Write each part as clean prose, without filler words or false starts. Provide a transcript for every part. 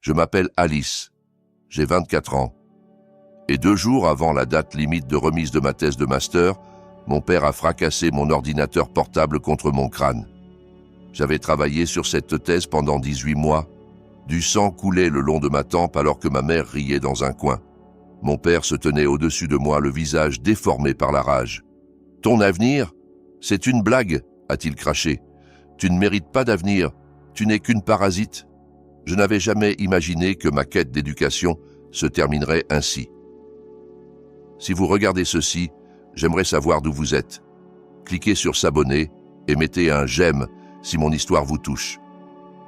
Je m'appelle Alice, j'ai 24 ans. Et 2 jours avant la date limite de remise de ma thèse de master, mon père a fracassé mon ordinateur portable contre mon crâne. J'avais travaillé sur cette thèse pendant 18 mois. Du sang coulait le long de ma tempe alors que ma mère riait dans un coin. Mon père se tenait au-dessus de moi, le visage déformé par la rage. « Ton avenir ? C'est une blague !» a-t-il craché. « Tu ne mérites pas d'avenir, tu n'es qu'une parasite. » Je n'avais jamais imaginé que ma quête d'éducation se terminerait ainsi. Si vous regardez ceci, j'aimerais savoir d'où vous êtes. Cliquez sur s'abonner et mettez un j'aime si mon histoire vous touche.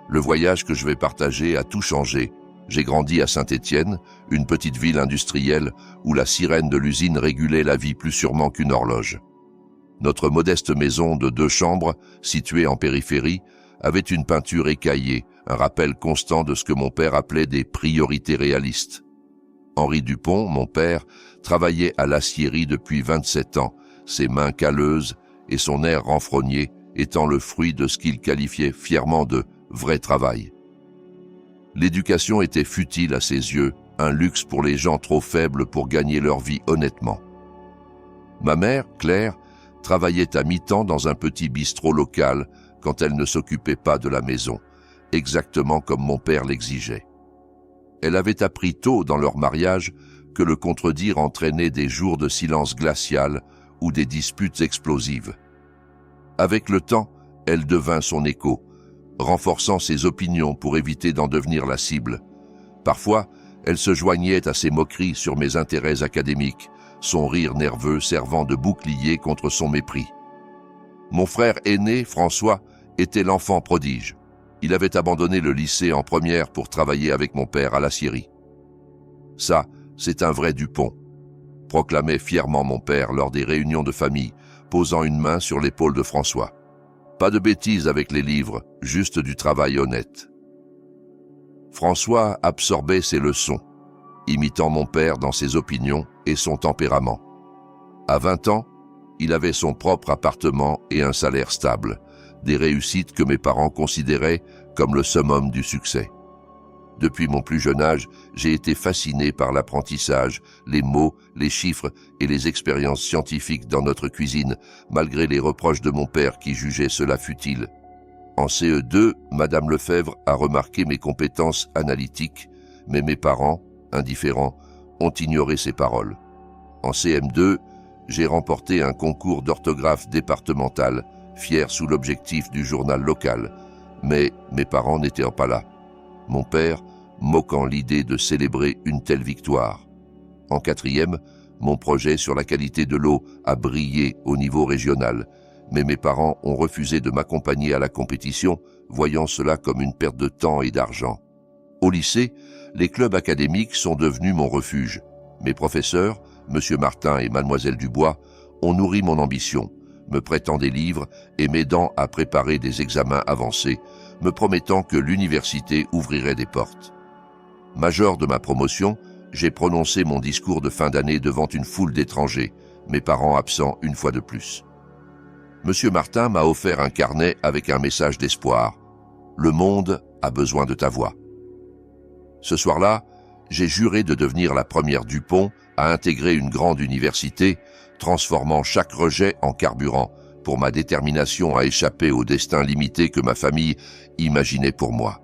Le voyage que je vais partager a tout changé. J'ai grandi à Saint-Étienne, une petite ville industrielle où la sirène de l'usine régulait la vie plus sûrement qu'une horloge. Notre modeste maison de 2 chambres, située en périphérie, avait une peinture écaillée, un rappel constant de ce que mon père appelait des priorités réalistes. Henri Dupont, mon père, travaillait à l'aciérie depuis 27 ans, ses mains calleuses et son air renfrogné étant le fruit de ce qu'il qualifiait fièrement de « vrai travail ». L'éducation était futile à ses yeux, un luxe pour les gens trop faibles pour gagner leur vie honnêtement. Ma mère, Claire, travaillait à mi-temps dans un petit bistrot local quand elle ne s'occupait pas de la maison, exactement comme mon père l'exigeait. Elle avait appris tôt dans leur mariage que le contredire entraînait des jours de silence glacial ou des disputes explosives. Avec le temps, elle devint son écho, renforçant ses opinions pour éviter d'en devenir la cible. Parfois, elle se joignait à ses moqueries sur mes intérêts académiques, son rire nerveux servant de bouclier contre son mépris. Mon frère aîné, François, était l'enfant prodige. Il avait abandonné le lycée en première pour travailler avec mon père à l'aciérie. « Ça, c'est un vrai Dupont », proclamait fièrement mon père lors des réunions de famille, posant une main sur l'épaule de François. Pas de bêtises avec les livres, juste du travail honnête. François absorbait ses leçons, imitant mon père dans ses opinions et son tempérament. À 20 ans, il avait son propre appartement et un salaire stable, des réussites que mes parents considéraient comme le summum du succès. Depuis mon plus jeune âge, j'ai été fasciné par l'apprentissage, les mots, les chiffres et les expériences scientifiques dans notre cuisine, malgré les reproches de mon père qui jugeait cela futile. En CE2, Madame Lefebvre a remarqué mes compétences analytiques, mais mes parents, indifférents, ont ignoré ces paroles. En CM2, j'ai remporté un concours d'orthographe départemental, fier sous l'objectif du journal local, mais mes parents n'étaient pas là. Mon père, moquant l'idée de célébrer une telle victoire. En 4e, mon projet sur la qualité de l'eau a brillé au niveau régional, mais mes parents ont refusé de m'accompagner à la compétition, voyant cela comme une perte de temps et d'argent. Au lycée, les clubs académiques sont devenus mon refuge. Mes professeurs, M. Martin et Mlle Dubois, ont nourri mon ambition, me prêtant des livres et m'aidant à préparer des examens avancés, me promettant que l'université ouvrirait des portes. Major de ma promotion, j'ai prononcé mon discours de fin d'année devant une foule d'étrangers, mes parents absents une fois de plus. Monsieur Martin m'a offert un carnet avec un message d'espoir. « Le monde a besoin de ta voix ». Ce soir-là, j'ai juré de devenir la première Dupont à intégrer une grande université, transformant chaque rejet en carburant pour ma détermination à échapper au destin limité que ma famille imaginait pour moi.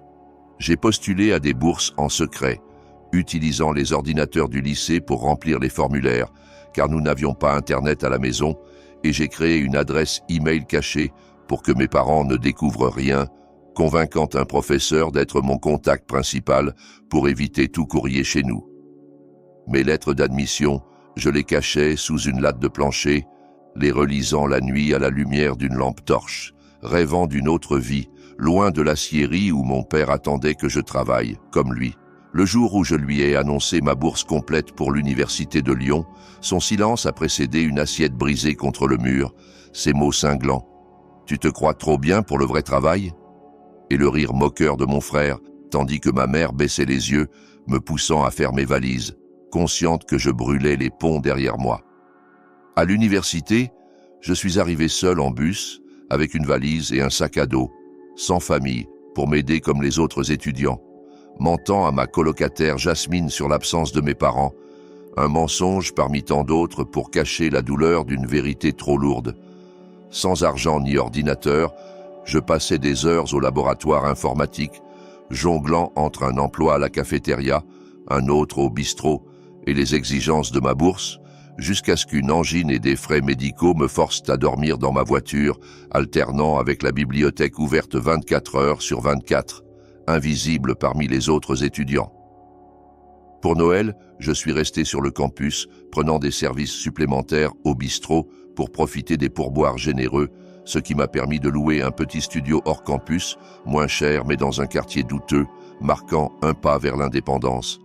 J'ai postulé à des bourses en secret, utilisant les ordinateurs du lycée pour remplir les formulaires, car nous n'avions pas Internet à la maison, et j'ai créé une adresse e-mail cachée pour que mes parents ne découvrent rien, convainquant un professeur d'être mon contact principal pour éviter tout courrier chez nous. Mes lettres d'admission, je les cachais sous une latte de plancher, les relisant la nuit à la lumière d'une lampe torche, rêvant d'une autre vie, loin de l'aciérie où mon père attendait que je travaille, comme lui. Le jour où je lui ai annoncé ma bourse complète pour l'université de Lyon, son silence a précédé une assiette brisée contre le mur, ses mots cinglants. « Tu te crois trop bien pour le vrai travail ?» Et le rire moqueur de mon frère, tandis que ma mère baissait les yeux, me poussant à faire mes valises, consciente que je brûlais les ponts derrière moi. À l'université, je suis arrivé seul en bus, avec une valise et un sac à dos, sans famille, pour m'aider comme les autres étudiants. mentant à ma colocataire Jasmine sur l'absence de mes parents, un mensonge parmi tant d'autres pour cacher la douleur d'une vérité trop lourde. Sans argent ni ordinateur, je passais des heures au laboratoire informatique, jonglant entre un emploi à la cafétéria, un autre au bistrot et les exigences de ma bourse, jusqu'à ce qu'une angine et des frais médicaux me forcent à dormir dans ma voiture, alternant avec la bibliothèque ouverte 24 heures sur 24, invisible parmi les autres étudiants. Pour Noël, je suis resté sur le campus, prenant des services supplémentaires au bistrot pour profiter des pourboires généreux, ce qui m'a permis de louer un petit studio hors campus, moins cher mais dans un quartier douteux, marquant un pas vers l'indépendance.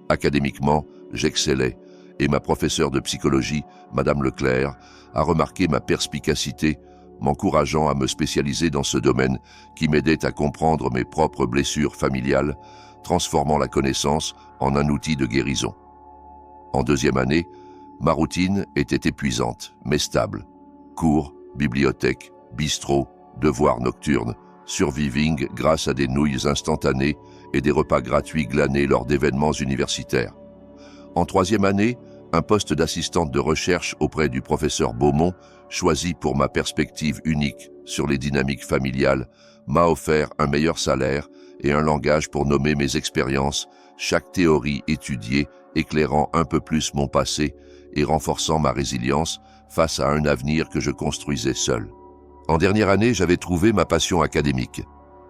Académiquement, j'excellais, et ma professeure de psychologie, Madame Leclerc, a remarqué ma perspicacité, m'encourageant à me spécialiser dans ce domaine qui m'aidait à comprendre mes propres blessures familiales, transformant la connaissance en un outil de guérison. En deuxième année, ma routine était épuisante, mais stable. Cours, bibliothèque, bistrot, devoirs nocturnes, surviving grâce à des nouilles instantanées et des repas gratuits glanés lors d'événements universitaires. En troisième année, un poste d'assistante de recherche auprès du professeur Beaumont, choisi pour ma perspective unique sur les dynamiques familiales, m'a offert un meilleur salaire et un langage pour nommer mes expériences, chaque théorie étudiée éclairant un peu plus mon passé et renforçant ma résilience face à un avenir que je construisais seul. En dernière année, j'avais trouvé ma passion académique.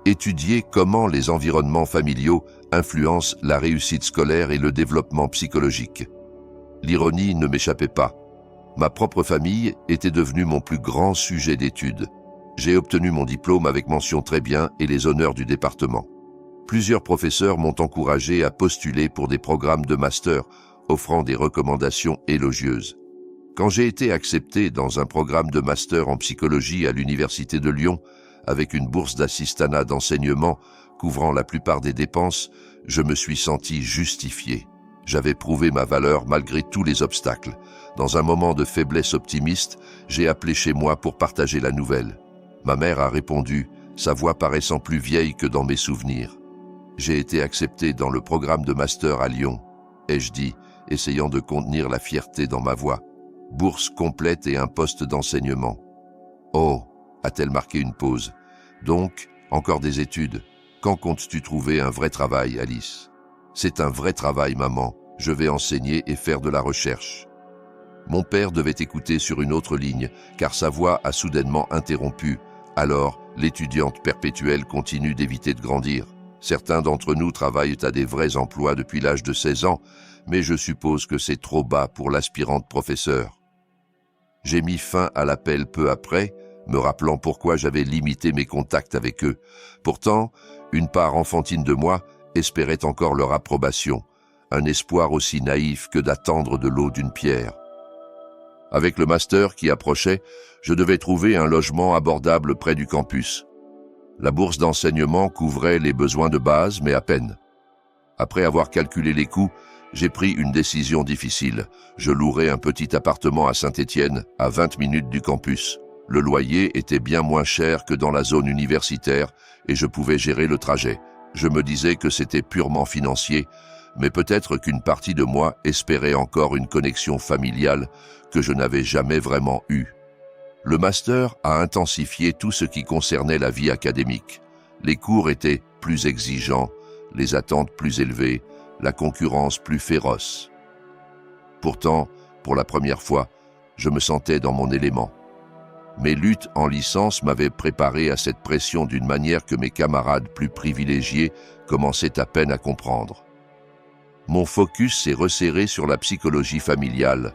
Étudier comment les environnements familiaux influencent la réussite scolaire et le développement psychologique. L'ironie ne m'échappait pas. Ma propre famille était devenue mon plus grand sujet d'étude. J'ai obtenu mon diplôme avec mention très bien et les honneurs du département. Plusieurs professeurs m'ont encouragé à postuler pour des programmes de master, offrant des recommandations élogieuses. Quand j'ai été accepté dans un programme de master en psychologie à l'Université de Lyon, avec une bourse d'assistanat d'enseignement couvrant la plupart des dépenses, je me suis senti justifié. J'avais prouvé ma valeur malgré tous les obstacles. Dans un moment de faiblesse optimiste, j'ai appelé chez moi pour partager la nouvelle. Ma mère a répondu, sa voix paraissant plus vieille que dans mes souvenirs. J'ai été accepté dans le programme de master à Lyon, ai-je dit, essayant de contenir la fierté dans ma voix. Bourse complète et un poste d'enseignement. Oh, a-t-elle marqué une pause. Donc, encore des études. Quand comptes-tu trouver un vrai travail, Alice? C'est un vrai travail, maman. Je vais enseigner et faire de la recherche. Mon père devait écouter sur une autre ligne, car sa voix a soudainement interrompu. Alors, l'étudiante perpétuelle continue d'éviter de grandir. Certains d'entre nous travaillent à des vrais emplois depuis l'âge de 16 ans, mais je suppose que c'est trop bas pour l'aspirante professeure. J'ai mis fin à l'appel peu après, me rappelant pourquoi j'avais limité mes contacts avec eux. Pourtant, une part enfantine de moi espérait encore leur approbation, un espoir aussi naïf que d'attendre de l'eau d'une pierre. Avec le master qui approchait, je devais trouver un logement abordable près du campus. La bourse d'enseignement couvrait les besoins de base, mais à peine. Après avoir calculé les coûts, j'ai pris une décision difficile. Je louerais un petit appartement à Saint-Étienne, à 20 minutes du campus. Le loyer était bien moins cher que dans la zone universitaire et je pouvais gérer le trajet. Je me disais que c'était purement financier, mais peut-être qu'une partie de moi espérait encore une connexion familiale que je n'avais jamais vraiment eue. Le master a intensifié tout ce qui concernait la vie académique. Les cours étaient plus exigeants, les attentes plus élevées, la concurrence plus féroce. Pourtant, pour la première fois, je me sentais dans mon élément. Mes luttes en licence m'avaient préparé à cette pression d'une manière que mes camarades plus privilégiés commençaient à peine à comprendre. Mon focus s'est resserré sur la psychologie familiale,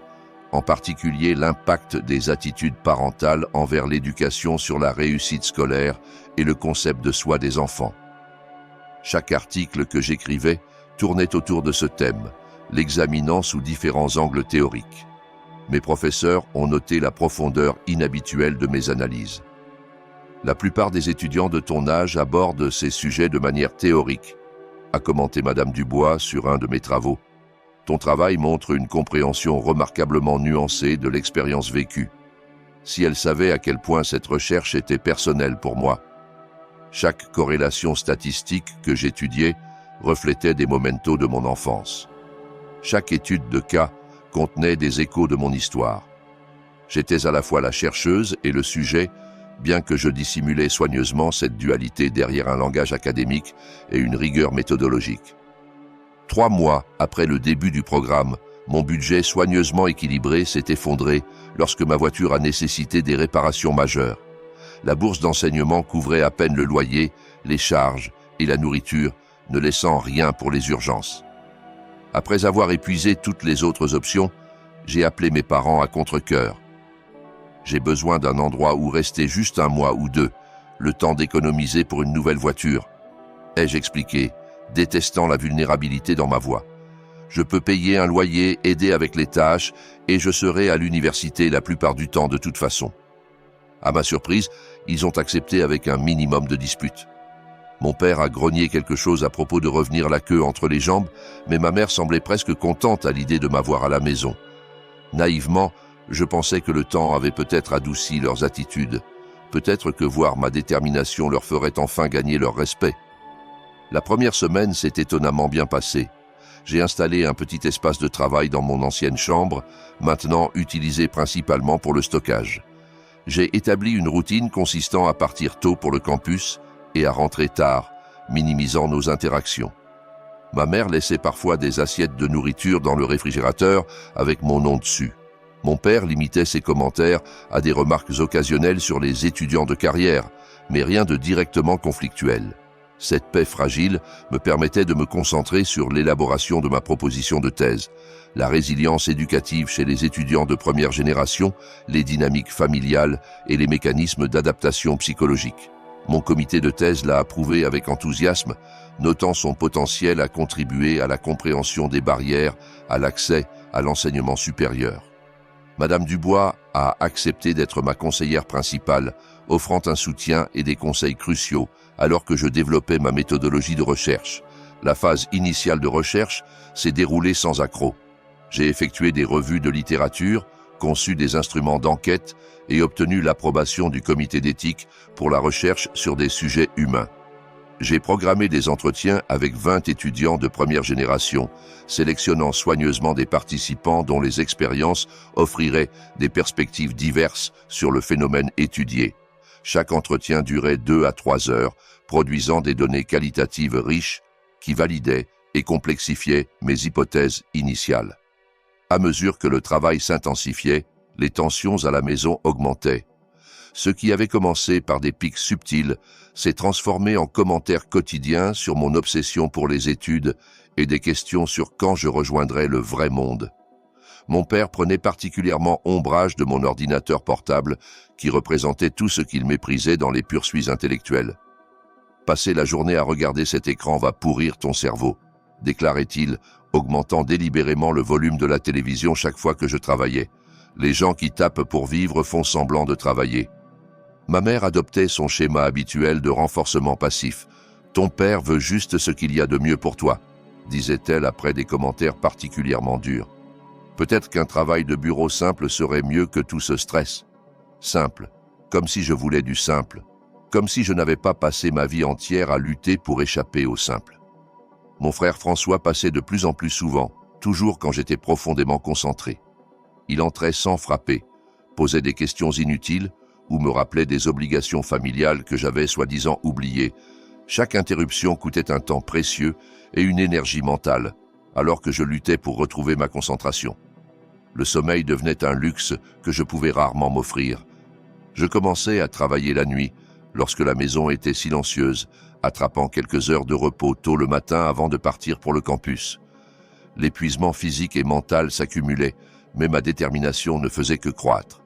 en particulier l'impact des attitudes parentales envers l'éducation sur la réussite scolaire et le concept de soi des enfants. Chaque article que j'écrivais tournait autour de ce thème, l'examinant sous différents angles théoriques. Mes professeurs ont noté la profondeur inhabituelle de mes analyses. La plupart des étudiants de ton âge abordent ces sujets de manière théorique, a commenté Madame Dubois sur un de mes travaux. Ton travail montre une compréhension remarquablement nuancée de l'expérience vécue. Si elle savait à quel point cette recherche était personnelle pour moi. Chaque corrélation statistique que j'étudiais reflétaient des mementos de mon enfance. Chaque étude de cas contenait des échos de mon histoire. J'étais à la fois la chercheuse et le sujet, bien que je dissimulais soigneusement cette dualité derrière un langage académique et une rigueur méthodologique. 3 mois après le début du programme, mon budget soigneusement équilibré s'est effondré lorsque ma voiture a nécessité des réparations majeures. La bourse d'enseignement couvrait à peine le loyer, les charges et la nourriture, ne laissant rien pour les urgences. Après avoir épuisé toutes les autres options, j'ai appelé mes parents à contre-cœur. J'ai besoin d'un endroit où rester juste 1 mois ou 2, le temps d'économiser pour une nouvelle voiture, ai-je expliqué, détestant la vulnérabilité dans ma voix. Je peux payer un loyer, aider avec les tâches, et je serai à l'université la plupart du temps de toute façon. À ma surprise, ils ont accepté avec un minimum de disputes. Mon père a grogné quelque chose à propos de revenir la queue entre les jambes, mais ma mère semblait presque contente à l'idée de m'avoir à la maison. Naïvement, je pensais que le temps avait peut-être adouci leurs attitudes. Peut-être que voir ma détermination leur ferait enfin gagner leur respect. La première semaine s'est étonnamment bien passée. J'ai installé un petit espace de travail dans mon ancienne chambre, maintenant utilisé principalement pour le stockage. J'ai établi une routine consistant à partir tôt pour le campus et à rentrer tard, minimisant nos interactions. Ma mère laissait parfois des assiettes de nourriture dans le réfrigérateur avec mon nom dessus. Mon père limitait ses commentaires à des remarques occasionnelles sur les étudiants de carrière, mais rien de directement conflictuel. Cette paix fragile me permettait de me concentrer sur l'élaboration de ma proposition de thèse, la résilience éducative chez les étudiants de première génération, les dynamiques familiales et les mécanismes d'adaptation psychologique. Mon comité de thèse l'a approuvé avec enthousiasme, notant son potentiel à contribuer à la compréhension des barrières à l'accès à l'enseignement supérieur. Madame Dubois a accepté d'être ma conseillère principale, offrant un soutien et des conseils cruciaux alors que je développais ma méthodologie de recherche. La phase initiale de recherche s'est déroulée sans accroc. J'ai effectué des revues de littérature, conçu des instruments d'enquête et obtenu l'approbation du comité d'éthique pour la recherche sur des sujets humains. J'ai programmé des entretiens avec 20 étudiants de première génération, sélectionnant soigneusement des participants dont les expériences offriraient des perspectives diverses sur le phénomène étudié. Chaque entretien durait 2 à 3 heures, produisant des données qualitatives riches qui validaient et complexifiaient mes hypothèses initiales. À mesure que le travail s'intensifiait, les tensions à la maison augmentaient. Ce qui avait commencé par des pics subtils s'est transformé en commentaires quotidiens sur mon obsession pour les études et des questions sur quand je rejoindrais le vrai monde. Mon père prenait particulièrement ombrage de mon ordinateur portable qui représentait tout ce qu'il méprisait dans les poursuites intellectuelles. « Passer la journée à regarder cet écran va pourrir ton cerveau », déclarait-il, augmentant délibérément le volume de la télévision chaque fois que je travaillais. Les gens qui tapent pour vivre font semblant de travailler. Ma mère adoptait son schéma habituel de renforcement passif. « Ton père veut juste ce qu'il y a de mieux pour toi », disait-elle après des commentaires particulièrement durs. Peut-être qu'un travail de bureau simple serait mieux que tout ce stress. Simple, comme si je voulais du simple, comme si je n'avais pas passé ma vie entière à lutter pour échapper au simple. Mon frère François passait de plus en plus souvent, toujours quand j'étais profondément concentré. Il entrait sans frapper, posait des questions inutiles ou me rappelait des obligations familiales que j'avais soi-disant oubliées. Chaque interruption coûtait un temps précieux et une énergie mentale, alors que je luttais pour retrouver ma concentration. Le sommeil devenait un luxe que je pouvais rarement m'offrir. Je commençais à travailler la nuit, lorsque la maison était silencieuse, attrapant quelques heures de repos tôt le matin avant de partir pour le campus. L'épuisement physique et mental s'accumulait, mais ma détermination ne faisait que croître.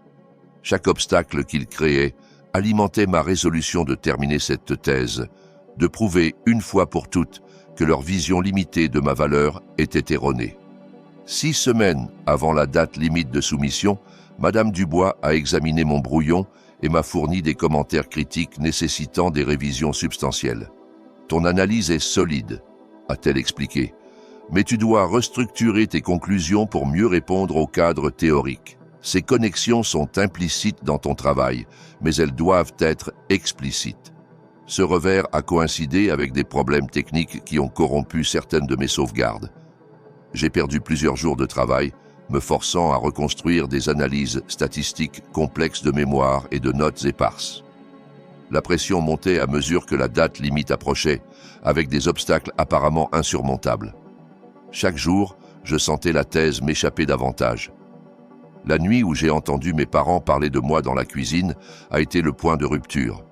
Chaque obstacle qu'il créait alimentait ma résolution de terminer cette thèse, de prouver une fois pour toutes que leur vision limitée de ma valeur était erronée. 6 semaines avant la date limite de soumission, Madame Dubois a examiné mon brouillon et m'a fourni des commentaires critiques nécessitant des révisions substantielles. « Ton analyse est solide », a-t-elle expliqué, « mais tu dois restructurer tes conclusions pour mieux répondre au cadre théorique. Ces connexions sont implicites dans ton travail, mais elles doivent être explicites. » Ce revers a coïncidé avec des problèmes techniques qui ont corrompu certaines de mes sauvegardes. J'ai perdu plusieurs jours de travail, me forçant à reconstruire des analyses statistiques complexes de mémoire et de notes éparses. La pression montait à mesure que la date limite approchait, avec des obstacles apparemment insurmontables. Chaque jour, je sentais la thèse m'échapper davantage. La nuit où j'ai entendu mes parents parler de moi dans la cuisine a été le point de rupture.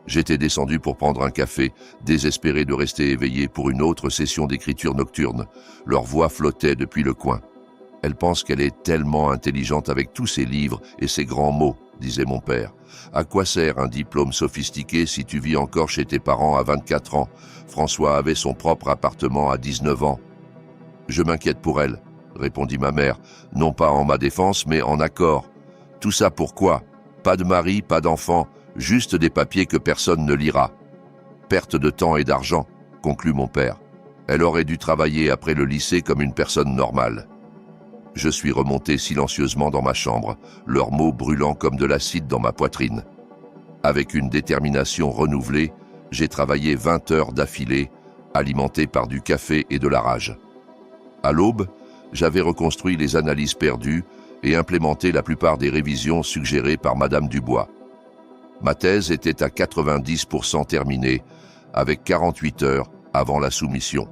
J'étais descendu pour prendre un café, désespéré de rester éveillé pour une autre session d'écriture nocturne. Leur voix flottait depuis le coin. « Elle pense qu'elle est tellement intelligente avec tous ses livres et ses grands mots », disait mon père. « À quoi sert un diplôme sophistiqué si tu vis encore chez tes parents à 24 ans ? François avait son propre appartement à 19 ans. »« Je m'inquiète pour elle, » répondit ma mère, non pas en ma défense, mais en accord. « Tout ça pourquoi ? Pas de mari, pas d'enfant, juste des papiers que personne ne lira. »« Perte de temps et d'argent, » conclut mon père. « Elle aurait dû travailler après le lycée comme une personne normale. » Je suis remonté silencieusement dans ma chambre, leurs mots brûlant comme de l'acide dans ma poitrine. Avec une détermination renouvelée, j'ai travaillé 20 heures d'affilée, alimenté par du café et de la rage. À l'aube, j'avais reconstruit les analyses perdues et implémenté la plupart des révisions suggérées par Madame Dubois. Ma thèse était à 90% terminée, avec 48 heures avant la soumission.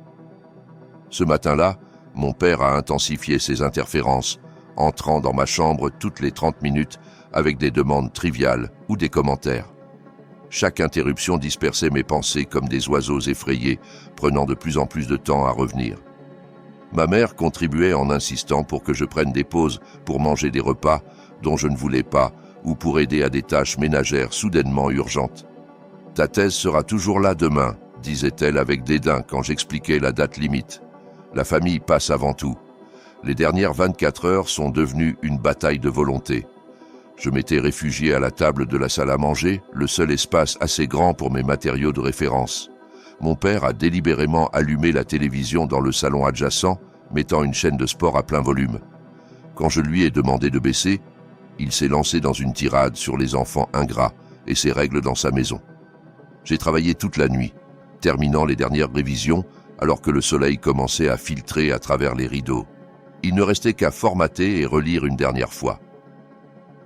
Ce matin-là, mon père a intensifié ses interférences, entrant dans ma chambre toutes les 30 minutes avec des demandes triviales ou des commentaires. Chaque interruption dispersait mes pensées comme des oiseaux effrayés, prenant de plus en plus de temps à revenir. Ma mère contribuait en insistant pour que je prenne des pauses pour manger des repas dont je ne voulais pas ou pour aider à des tâches ménagères soudainement urgentes. « Ta thèse sera toujours là demain », disait-elle avec dédain quand j'expliquais la date limite. La famille passe avant tout. Les dernières 24 heures sont devenues une bataille de volonté. Je m'étais réfugié à la table de la salle à manger, le seul espace assez grand pour mes matériaux de référence. Mon père a délibérément allumé la télévision dans le salon adjacent, mettant une chaîne de sport à plein volume. Quand je lui ai demandé de baisser, il s'est lancé dans une tirade sur les enfants ingrats et ses règles dans sa maison. J'ai travaillé toute la nuit, terminant les dernières révisions, alors que le soleil commençait à filtrer à travers les rideaux. Il ne restait qu'à formater et relire une dernière fois.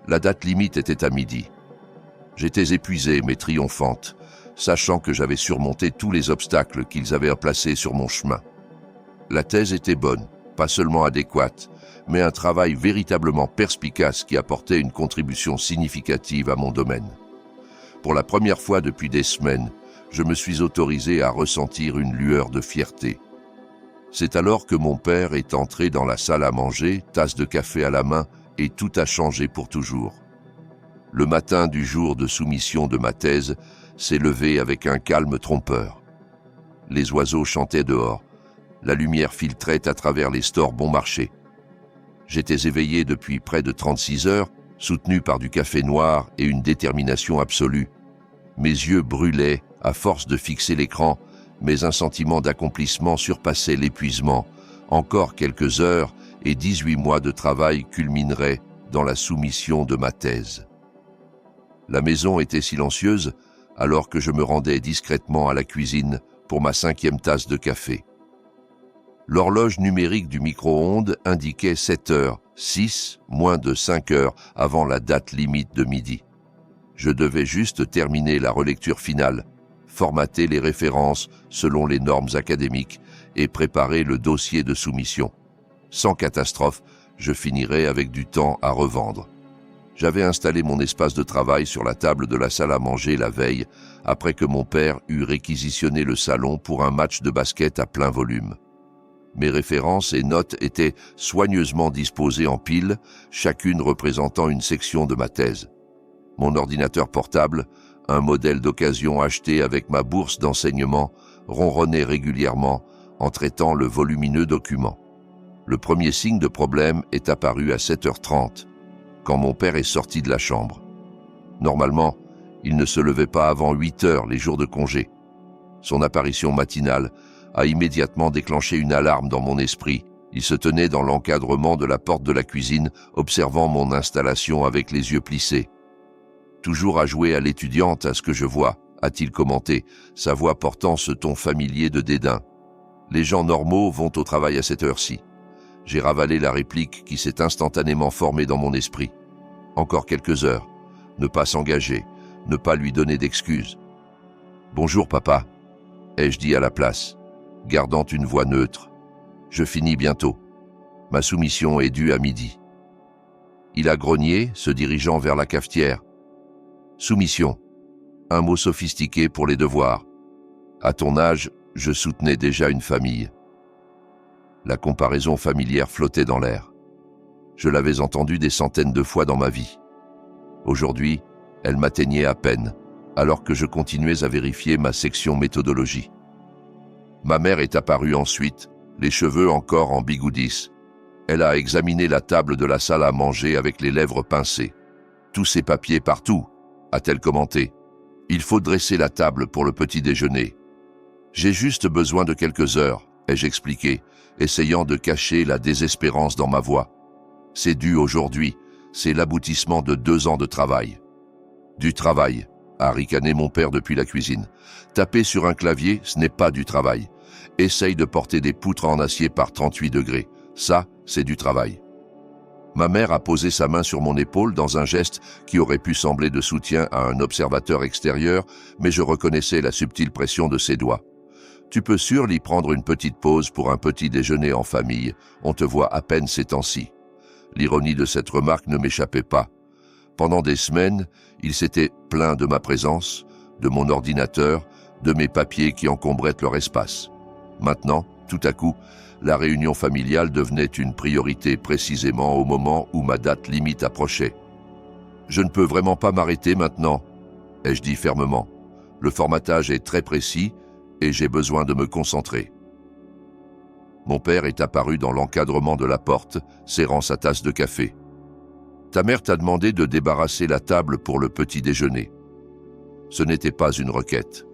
La date limite était à midi. J'étais épuisé mais triomphante, sachant que j'avais surmonté tous les obstacles qu'ils avaient placés sur mon chemin. La thèse était bonne, pas seulement adéquate, mais un travail véritablement perspicace qui apportait une contribution significative à mon domaine. Pour la première fois depuis des semaines, je me suis autorisé à ressentir une lueur de fierté. C'est alors que mon père est entré dans la salle à manger, tasse de café à la main, et tout a changé pour toujours. Le matin du jour de soumission de ma thèse s'est levé avec un calme trompeur. Les oiseaux chantaient dehors, la lumière filtrait à travers les stores bon marché. J'étais éveillé depuis près de 36 heures, soutenu par du café noir et une détermination absolue. Mes yeux brûlaient à force de fixer l'écran, mais un sentiment d'accomplissement surpassait l'épuisement. Encore quelques heures et 18 mois de travail culmineraient dans la soumission de ma thèse. La maison était silencieuse alors que je me rendais discrètement à la cuisine pour ma 5e tasse de café. L'horloge numérique du micro-ondes indiquait 7 heures, 6, moins de 5 heures avant la date limite de midi. Je devais juste terminer la relecture finale, formater les références selon les normes académiques et préparer le dossier de soumission. Sans catastrophe, je finirais avec du temps à revendre. J'avais installé mon espace de travail sur la table de la salle à manger la veille, après que mon père eut réquisitionné le salon pour un match de basket à plein volume. Mes références et notes étaient soigneusement disposées en piles, chacune représentant une section de ma thèse. Mon ordinateur portable, un modèle d'occasion acheté avec ma bourse d'enseignement, ronronnait régulièrement en traitant le volumineux document. Le premier signe de problème est apparu à 7h30, quand mon père est sorti de la chambre. Normalement, il ne se levait pas avant 8 heures les jours de congé. Son apparition matinale a immédiatement déclenché une alarme dans mon esprit. Il se tenait dans l'encadrement de la porte de la cuisine, observant mon installation avec les yeux plissés. « Toujours à jouer à l'étudiante à ce que je vois », a-t-il commenté, sa voix portant ce ton familier de dédain. Les gens normaux vont au travail à cette heure-ci. J'ai ravalé la réplique qui s'est instantanément formée dans mon esprit. Encore quelques heures. Ne pas s'engager, ne pas lui donner d'excuses. « Bonjour papa », ai-je dit à la place, gardant une voix neutre. Je finis bientôt. Ma soumission est due à midi. Il a grogné, se dirigeant vers la cafetière. Soumission, un mot sophistiqué pour les devoirs. À ton âge, je soutenais déjà une famille. La comparaison familière flottait dans l'air. Je l'avais entendue des centaines de fois dans ma vie. Aujourd'hui, elle m'atteignait à peine, alors que je continuais à vérifier ma section méthodologie. Ma mère est apparue ensuite, les cheveux encore en bigoudis. Elle a examiné la table de la salle à manger avec les lèvres pincées. « Tous ces papiers partout », a-t-elle commenté. « Il faut dresser la table pour le petit déjeuner. »« J'ai juste besoin de quelques heures », ai-je expliqué, essayant de cacher la désespérance dans ma voix. « C'est dû aujourd'hui, c'est l'aboutissement de 2 ans de travail. »« Du travail », a ricané mon père depuis la cuisine. « Taper sur un clavier, ce n'est pas du travail. Essaye de porter des poutres en acier par 38 degrés. Ça, c'est du travail. » Ma mère a posé sa main sur mon épaule dans un geste qui aurait pu sembler de soutien à un observateur extérieur, mais je reconnaissais la subtile pression de ses doigts. « Tu peux sûr y prendre une petite pause pour un petit déjeuner en famille, on te voit à peine ces temps-ci. » L'ironie de cette remarque ne m'échappait pas. Pendant des semaines, il s'était plaint de ma présence, de mon ordinateur, de mes papiers qui encombraient leur espace. Maintenant, tout à coup, la réunion familiale devenait une priorité précisément au moment où ma date limite approchait. « Je ne peux vraiment pas m'arrêter maintenant », ai-je dit fermement. « Le formatage est très précis et j'ai besoin de me concentrer. » Mon père est apparu dans l'encadrement de la porte, serrant sa tasse de café. « Ta mère t'a demandé de débarrasser la table pour le petit déjeuner. » Ce n'était pas une requête.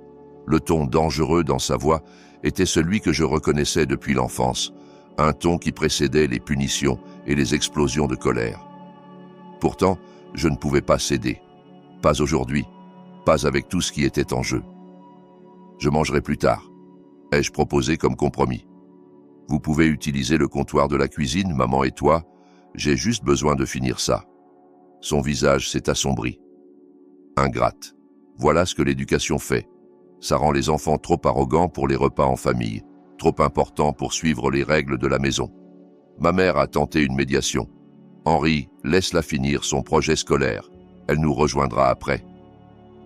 Le ton dangereux dans sa voix était celui que je reconnaissais depuis l'enfance, un ton qui précédait les punitions et les explosions de colère. Pourtant, je ne pouvais pas céder. Pas aujourd'hui, pas avec tout ce qui était en jeu. « Je mangerai plus tard », ai-je proposé comme compromis. « Vous pouvez utiliser le comptoir de la cuisine, maman et toi, j'ai juste besoin de finir ça. » Son visage s'est assombri. Ingrate. Voilà ce que l'éducation fait. Ça rend les enfants trop arrogants pour les repas en famille, trop importants pour suivre les règles de la maison. Ma mère a tenté une médiation. « Henri, laisse-la finir son projet scolaire. Elle nous rejoindra après. »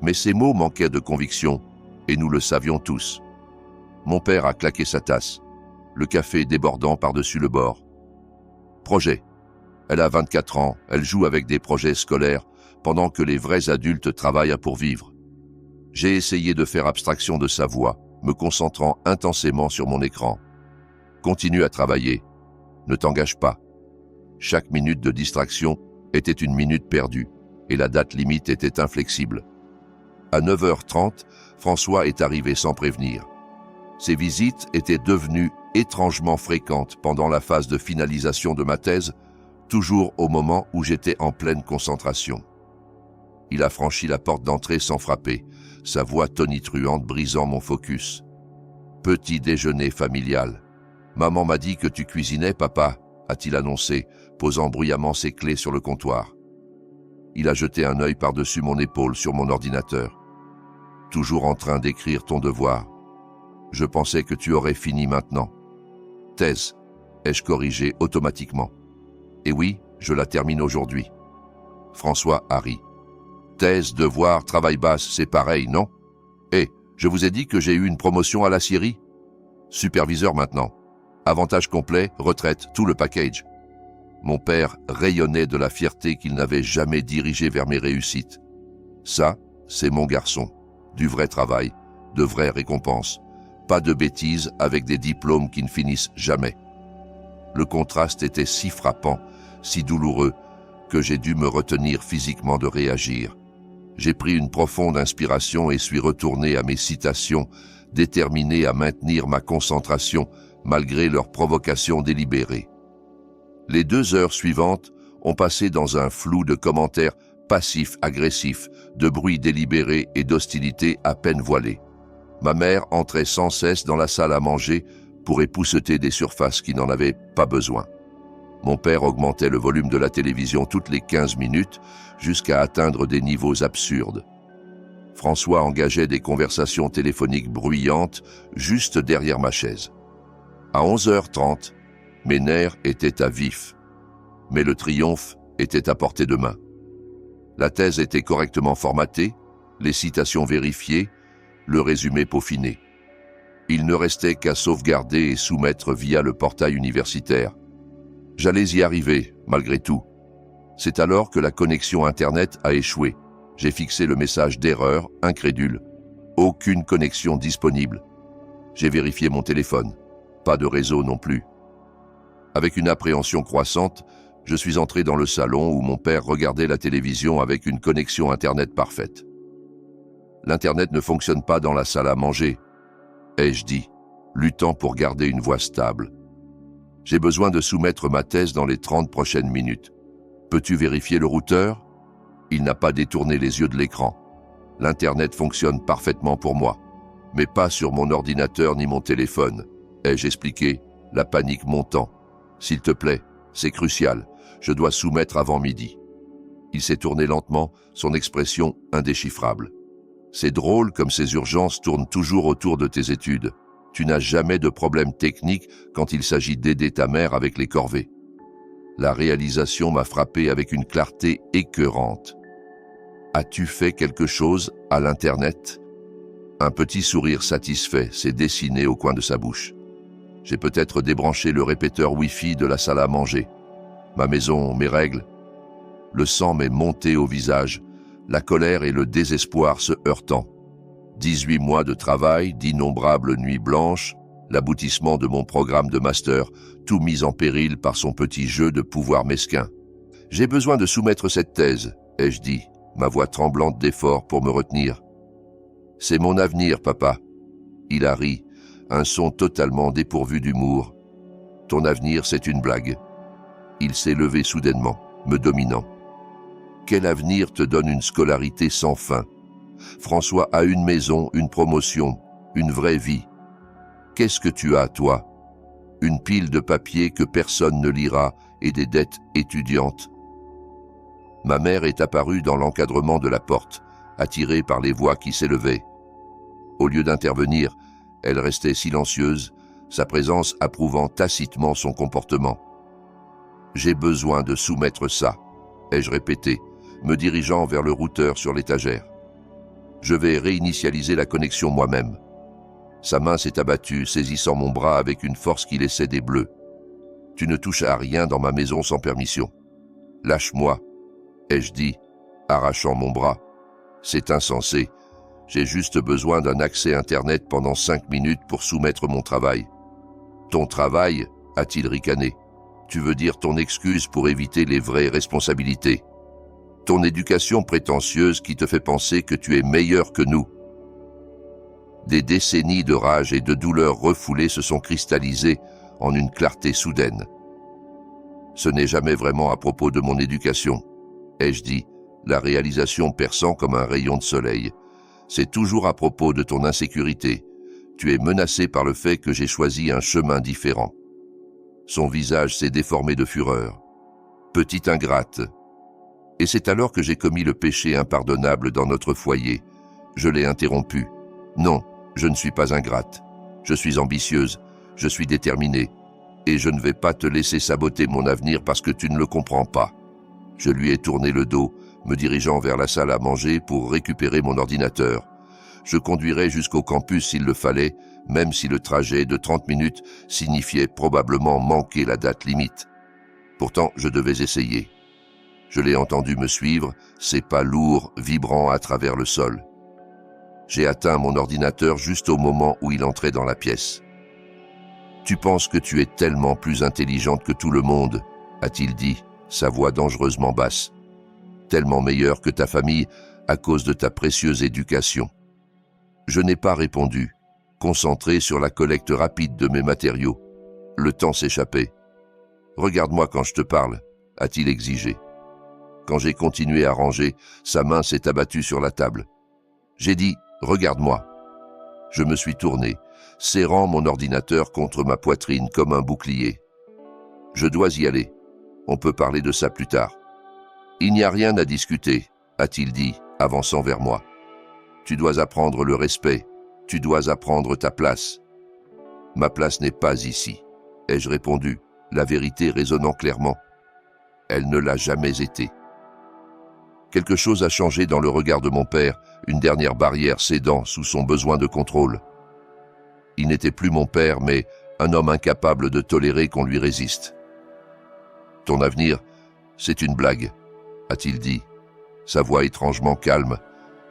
Mais ces mots manquaient de conviction, et nous le savions tous. Mon père a claqué sa tasse, le café débordant par-dessus le bord. « Projet. Elle a 24 ans, elle joue avec des projets scolaires, pendant que les vrais adultes travaillent à pourvivre. » J'ai essayé de faire abstraction de sa voix, me concentrant intensément sur mon écran. « Continue à travailler. Ne t'engage pas. » Chaque minute de distraction était une minute perdue, et la date limite était inflexible. À 9h30, François est arrivé sans prévenir. Ces visites étaient devenues étrangement fréquentes pendant la phase de finalisation de ma thèse, toujours au moment où j'étais en pleine concentration. Il a franchi la porte d'entrée sans frapper, sa voix tonitruante brisant mon focus. « Petit déjeuner familial. Maman m'a dit que tu cuisinais, papa, » a-t-il annoncé, posant bruyamment ses clés sur le comptoir. Il a jeté un œil par-dessus mon épaule sur mon ordinateur. « Toujours en train d'écrire ton devoir. Je pensais que tu aurais fini maintenant. »« Thèse, ai-je corrigé automatiquement. »« Et oui, je la termine aujourd'hui. » François a ri. « Thèse, devoir, travail basse, c'est pareil, non ? Eh, je vous ai dit que j'ai eu une promotion à la Syrie ? Superviseur maintenant. Avantage complet, retraite, tout le package. » Mon père rayonnait de la fierté qu'il n'avait jamais dirigée vers mes réussites. Ça, c'est mon garçon. Du vrai travail, de vraies récompenses. Pas de bêtises avec des diplômes qui ne finissent jamais. Le contraste était si frappant, si douloureux, que j'ai dû me retenir physiquement de réagir. J'ai pris une profonde inspiration et suis retourné à mes citations, déterminé à maintenir ma concentration malgré leurs provocations délibérées. Les 2 heures suivantes ont passé dans un flou de commentaires passif-agressif, de bruit délibéré et d'hostilité à peine voilée. Ma mère entrait sans cesse dans la salle à manger pour épousseter des surfaces qui n'en avaient pas besoin. Mon père augmentait le volume de la télévision toutes les 15 minutes jusqu'à atteindre des niveaux absurdes. François engageait des conversations téléphoniques bruyantes juste derrière ma chaise. À 11h30, mes nerfs étaient à vif, mais le triomphe était à portée de main. La thèse était correctement formatée, les citations vérifiées, le résumé peaufiné. Il ne restait qu'à sauvegarder et soumettre via le portail universitaire. J'allais y arriver, malgré tout. C'est alors que la connexion Internet a échoué. J'ai fixé le message d'erreur, incrédule. Aucune connexion disponible. J'ai vérifié mon téléphone. Pas de réseau non plus. Avec une appréhension croissante, je suis entré dans le salon où mon père regardait la télévision avec une connexion Internet parfaite. L'Internet ne fonctionne pas dans la salle à manger, ai-je dit, luttant pour garder une voix stable. J'ai besoin de soumettre ma thèse dans les 30 prochaines minutes. Peux-tu vérifier le routeur ? Il n'a pas détourné les yeux de l'écran. L'Internet fonctionne parfaitement pour moi, mais pas sur mon ordinateur ni mon téléphone, ai-je expliqué, la panique montant. S'il te plaît, c'est crucial, je dois soumettre avant midi. Il s'est tourné lentement, son expression indéchiffrable. C'est drôle comme ces urgences tournent toujours autour de tes études. Tu n'as jamais de problème technique quand il s'agit d'aider ta mère avec les corvées. La réalisation m'a frappé avec une clarté écœurante. As-tu fait quelque chose à l'Internet ? Un petit sourire satisfait s'est dessiné au coin de sa bouche. J'ai peut-être débranché le répéteur Wi-Fi de la salle à manger. Ma maison, mes règles. Le sang m'est monté au visage, la colère et le désespoir se heurtant. 18 mois de travail, d'innombrables nuits blanches, l'aboutissement de mon programme de master, tout mis en péril par son petit jeu de pouvoir mesquin. J'ai besoin de soumettre cette thèse, ai-je dit, ma voix tremblante d'effort pour me retenir. C'est mon avenir, papa. Il a ri, un son totalement dépourvu d'humour. Ton avenir, c'est une blague. Il s'est levé soudainement, me dominant. Quel avenir te donne une scolarité sans fin ? François a une maison, une promotion, une vraie vie. Qu'est-ce que tu as, toi ? Une pile de papiers que personne ne lira et des dettes étudiantes. Ma mère est apparue dans l'encadrement de la porte, attirée par les voix qui s'élevaient. Au lieu d'intervenir, elle restait silencieuse, sa présence approuvant tacitement son comportement. « J'ai besoin de soumettre ça », ai-je répété, me dirigeant vers le routeur sur l'étagère. Je vais réinitialiser la connexion moi-même. Sa main s'est abattue, saisissant mon bras avec une force qui laissait des bleus. « Tu ne touches à rien dans ma maison sans permission. Lâche-moi, ai-je dit, arrachant mon bras. C'est insensé. J'ai juste besoin d'un accès Internet pendant 5 minutes pour soumettre mon travail. Ton travail, a-t-il ricané. Tu veux dire ton excuse pour éviter les vraies responsabilités. Ton éducation prétentieuse qui te fait penser que tu es meilleur que nous. Des décennies de rage et de douleur refoulées se sont cristallisées en une clarté soudaine. Ce n'est jamais vraiment à propos de mon éducation, ai-je dit, la réalisation perçant comme un rayon de soleil. C'est toujours à propos de ton insécurité. Tu es menacé par le fait que j'ai choisi un chemin différent. Son visage s'est déformé de fureur. Petite ingrate. Et c'est alors que j'ai commis le péché impardonnable dans notre foyer. Je l'ai interrompu. Non, je ne suis pas ingrate. Je suis ambitieuse, je suis déterminée. Et je ne vais pas te laisser saboter mon avenir parce que tu ne le comprends pas. Je lui ai tourné le dos, me dirigeant vers la salle à manger pour récupérer mon ordinateur. Je conduirais jusqu'au campus s'il le fallait, même si le trajet de 30 minutes signifiait probablement manquer la date limite. Pourtant, je devais essayer. Je l'ai entendu me suivre, ses pas lourds vibrant à travers le sol. J'ai atteint mon ordinateur juste au moment où il entrait dans la pièce. « Tu penses que tu es tellement plus intelligente que tout le monde, » a-t-il dit, sa voix dangereusement basse. « Tellement meilleure que ta famille à cause de ta précieuse éducation. » Je n'ai pas répondu, concentré sur la collecte rapide de mes matériaux. Le temps s'échappait. « Regarde-moi quand je te parle », a-t-il exigé. Quand j'ai continué à ranger, sa main s'est abattue sur la table. J'ai dit « Regarde-moi ». Je me suis tourné, serrant mon ordinateur contre ma poitrine comme un bouclier. « Je dois y aller. On peut parler de ça plus tard. »« Il n'y a rien à discuter, » a-t-il dit, avançant vers moi. « Tu dois apprendre le respect. Tu dois apprendre ta place. »« Ma place n'est pas ici, » ai-je répondu, la vérité résonnant clairement. Elle ne l'a jamais été. Quelque chose a changé dans le regard de mon père, une dernière barrière cédant sous son besoin de contrôle. Il n'était plus mon père, mais un homme incapable de tolérer qu'on lui résiste. « Ton avenir, c'est une blague, » a-t-il dit, sa voix étrangement calme,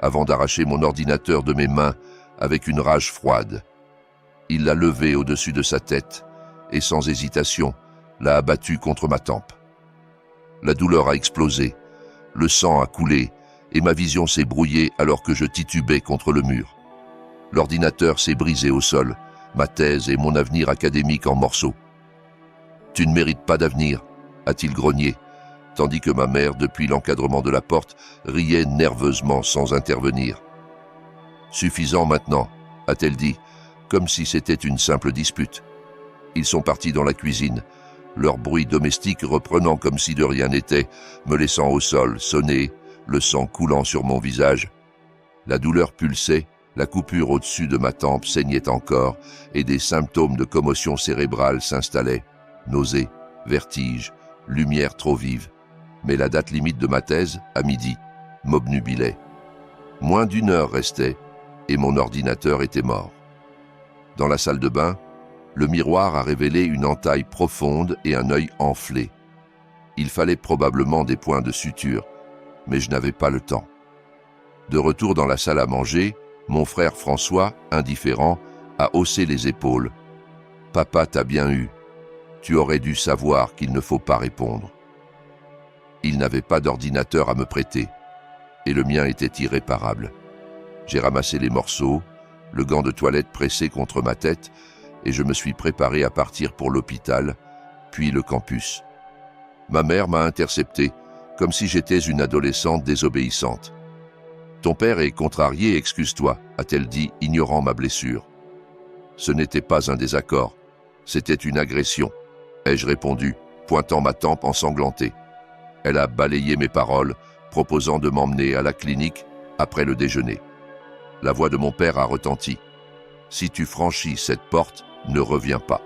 avant d'arracher mon ordinateur de mes mains avec une rage froide. Il l'a levé au-dessus de sa tête et, sans hésitation, l'a abattu contre ma tempe. La douleur a explosé, le sang a coulé et ma vision s'est brouillée alors que je titubais contre le mur. L'ordinateur s'est brisé au sol, ma thèse et mon avenir académique en morceaux. « Tu ne mérites pas d'avenir », a-t-il grogné, tandis que ma mère, depuis l'encadrement de la porte, riait nerveusement sans intervenir. « Suffisant maintenant », a-t-elle dit, comme si c'était une simple dispute. Ils sont partis dans la cuisine, leur bruit domestique reprenant comme si de rien n'était, me laissant au sol, sonné, le sang coulant sur mon visage. La douleur pulsait, la coupure au-dessus de ma tempe saignait encore, et des symptômes de commotion cérébrale s'installaient. Nausées, vertiges, lumière trop vive. Mais la date limite de ma thèse, à midi, m'obnubilait. Moins d'1 heure restait, et mon ordinateur était mort. Dans la salle de bain, le miroir a révélé une entaille profonde et un œil enflé. Il fallait probablement des points de suture, mais je n'avais pas le temps. De retour dans la salle à manger, mon frère François, indifférent, a haussé les épaules. « Papa t'a bien eu. Tu aurais dû savoir qu'il ne faut pas répondre. » Il n'avait pas d'ordinateur à me prêter, et le mien était irréparable. J'ai ramassé les morceaux, le gant de toilette pressé contre ma tête, et je me suis préparé à partir pour l'hôpital, puis le campus. Ma mère m'a intercepté, comme si j'étais une adolescente désobéissante. « Ton père est contrarié, excuse-toi », a-t-elle dit, ignorant ma blessure. Ce n'était pas un désaccord, c'était une agression, ai-je répondu, pointant ma tempe ensanglantée. Elle a balayé mes paroles, proposant de m'emmener à la clinique après le déjeuner. La voix de mon père a retenti. « Si tu franchis cette porte, ne reviens pas. »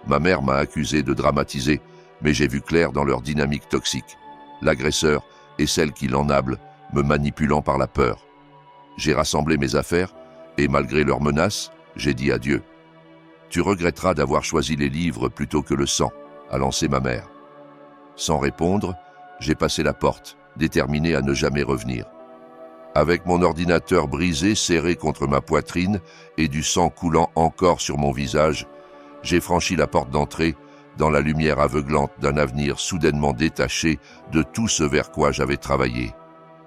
Ma mère m'a accusé de dramatiser, mais j'ai vu clair dans leur dynamique toxique. L'agresseur et celle qui l'enable, me manipulant par la peur. J'ai rassemblé mes affaires, et malgré leurs menaces, j'ai dit adieu. « Tu regretteras d'avoir choisi les livres plutôt que le sang », a lancé ma mère. Sans répondre, j'ai passé la porte, déterminé à ne jamais revenir. Avec mon ordinateur brisé serré contre ma poitrine et du sang coulant encore sur mon visage, j'ai franchi la porte d'entrée dans la lumière aveuglante d'un avenir soudainement détaché de tout ce vers quoi j'avais travaillé.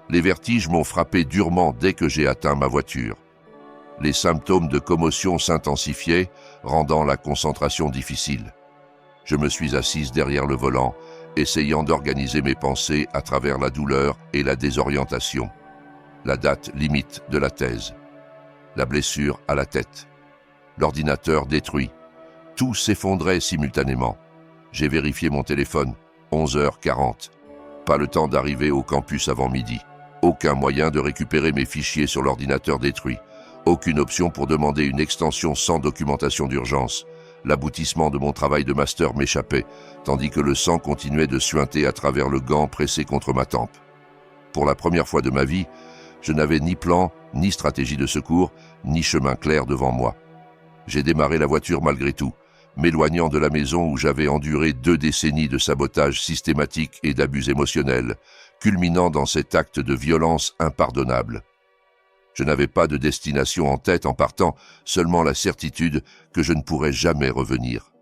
Les vertiges m'ont frappé durement dès que j'ai atteint ma voiture. Les symptômes de commotion s'intensifiaient, rendant la concentration difficile. Je me suis assise derrière le volant, essayant d'organiser mes pensées à travers la douleur et la désorientation. La date limite de la thèse. La blessure à la tête. L'ordinateur détruit. Tout s'effondrait simultanément. J'ai vérifié mon téléphone. 11h40. Pas le temps d'arriver au campus avant midi. Aucun moyen de récupérer mes fichiers sur l'ordinateur détruit. Aucune option pour demander une extension sans documentation d'urgence. L'aboutissement de mon travail de master m'échappait, tandis que le sang continuait de suinter à travers le gant pressé contre ma tempe. Pour la première fois de ma vie, je n'avais ni plan, ni stratégie de secours, ni chemin clair devant moi. J'ai démarré la voiture malgré tout, m'éloignant de la maison où j'avais enduré 2 décennies de sabotage systématique et d'abus émotionnels, culminant dans cet acte de violence impardonnable. Je n'avais pas de destination en tête en partant, seulement la certitude que je ne pourrais jamais revenir.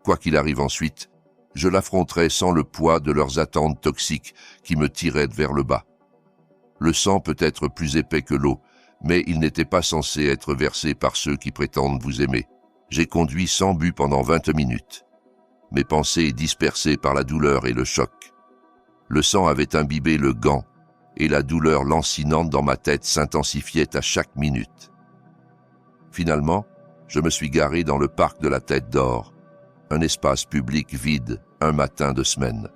Quoi qu'il arrive ensuite, je l'affronterai sans le poids de leurs attentes toxiques qui me tiraient vers le bas. Le sang peut être plus épais que l'eau, mais il n'était pas censé être versé par ceux qui prétendent vous aimer. J'ai conduit sans but pendant 20 minutes. Mes pensées dispersées par la douleur et le choc. Le sang avait imbibé le gant et la douleur lancinante dans ma tête s'intensifiait à chaque minute. Finalement, je me suis garé dans le parc de la Tête d'Or, un espace public vide, un matin de semaine.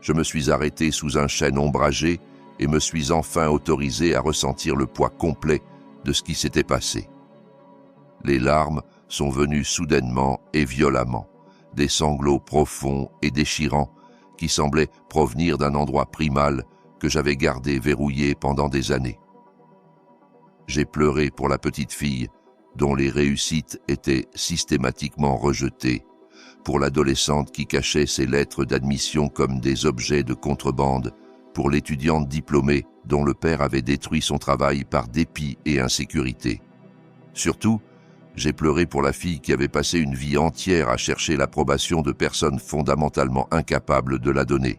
Je me suis arrêté sous un chêne ombragé et me suis enfin autorisé à ressentir le poids complet de ce qui s'était passé. Les larmes sont venues soudainement et violemment, des sanglots profonds et déchirants qui semblaient provenir d'un endroit primal que j'avais gardé verrouillé pendant des années. J'ai pleuré pour la petite fille dont les réussites étaient systématiquement rejetées, pour l'adolescente qui cachait ses lettres d'admission comme des objets de contrebande, pour l'étudiante diplômée dont le père avait détruit son travail par dépit et insécurité. Surtout, j'ai pleuré pour la fille qui avait passé une vie entière à chercher l'approbation de personnes fondamentalement incapables de la donner.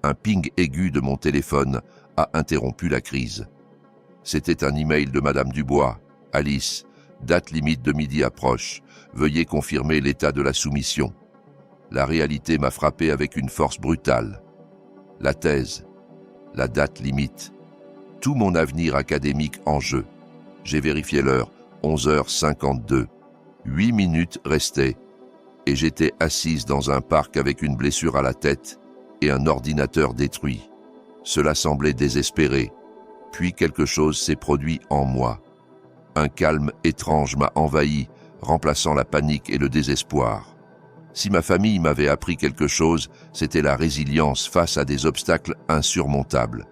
Un ping aigu de mon téléphone a interrompu la crise. C'était un email de Madame Dubois. « Alice, date limite de midi approche. Veuillez confirmer l'état de la soumission. » La réalité m'a frappé avec une force brutale. La thèse, la date limite, tout mon avenir académique en jeu. J'ai vérifié l'heure, 11h52. 8 minutes restaient, et j'étais assise dans un parc avec une blessure à la tête et un ordinateur détruit. Cela semblait désespéré. Puis quelque chose s'est produit en moi. Un calme étrange m'a envahi, remplaçant la panique et le désespoir. Si ma famille m'avait appris quelque chose, c'était la résilience face à des obstacles insurmontables.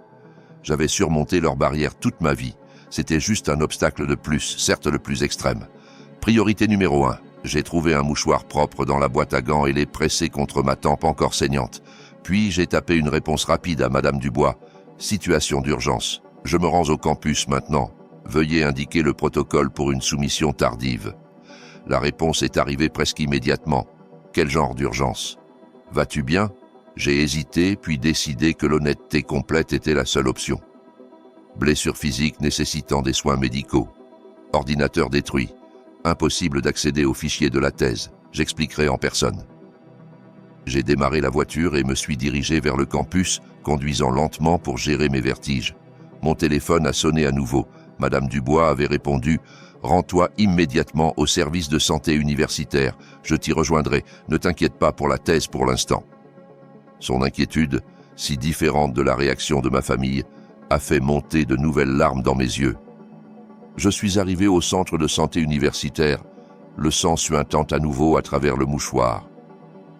J'avais surmonté leurs barrières toute ma vie. C'était juste un obstacle de plus, certes le plus extrême. Priorité numéro 1. J'ai trouvé un mouchoir propre dans la boîte à gants et l'ai pressé contre ma tempe encore saignante. Puis j'ai tapé une réponse rapide à Madame Dubois. Situation d'urgence. Je me rends au campus maintenant. Veuillez indiquer le protocole pour une soumission tardive. La réponse est arrivée presque immédiatement. Quel genre d'urgence? Vas-tu bien? J'ai hésité, puis décidé que l'honnêteté complète était la seule option. Blessure physique nécessitant des soins médicaux. Ordinateur détruit. Impossible d'accéder aux fichiers de la thèse. J'expliquerai en personne. J'ai démarré la voiture et me suis dirigé vers le campus, conduisant lentement pour gérer mes vertiges. Mon téléphone a sonné à nouveau. Madame Dubois avait répondu « Rends-toi immédiatement au service de santé universitaire. Je t'y rejoindrai. Ne t'inquiète pas pour la thèse pour l'instant. » Son inquiétude, si différente de la réaction de ma famille, a fait monter de nouvelles larmes dans mes yeux. Je suis arrivé au centre de santé universitaire, le sang suintant à nouveau à travers le mouchoir.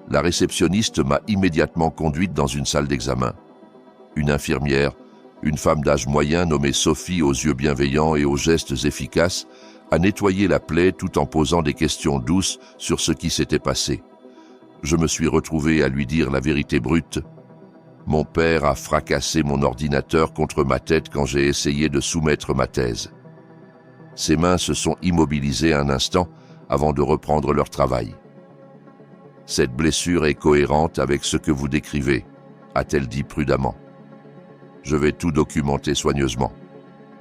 La réceptionniste m'a immédiatement conduite dans une salle d'examen. Une infirmière, une femme d'âge moyen nommée Sophie aux yeux bienveillants et aux gestes efficaces, a nettoyé la plaie tout en posant des questions douces sur ce qui s'était passé. Je me suis retrouvé à lui dire la vérité brute. Mon père a fracassé mon ordinateur contre ma tête quand j'ai essayé de soumettre ma thèse. Ses mains se sont immobilisées un instant avant de reprendre leur travail. Cette blessure est cohérente avec ce que vous décrivez, a-t-elle dit prudemment. Je vais tout documenter soigneusement.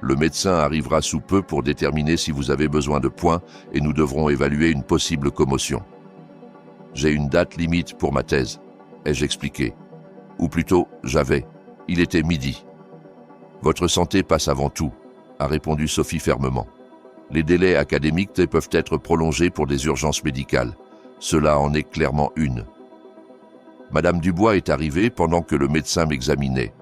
Le médecin arrivera sous peu pour déterminer si vous avez besoin de points et nous devrons évaluer une possible commotion. J'ai une date limite pour ma thèse, ai-je expliqué. Ou plutôt, j'avais. Il était midi. Votre santé passe avant tout, a répondu Sophie fermement. Les délais académiques peuvent être prolongés pour des urgences médicales. Cela en est clairement une. Madame Dubois est arrivée pendant que le médecin m'examinait.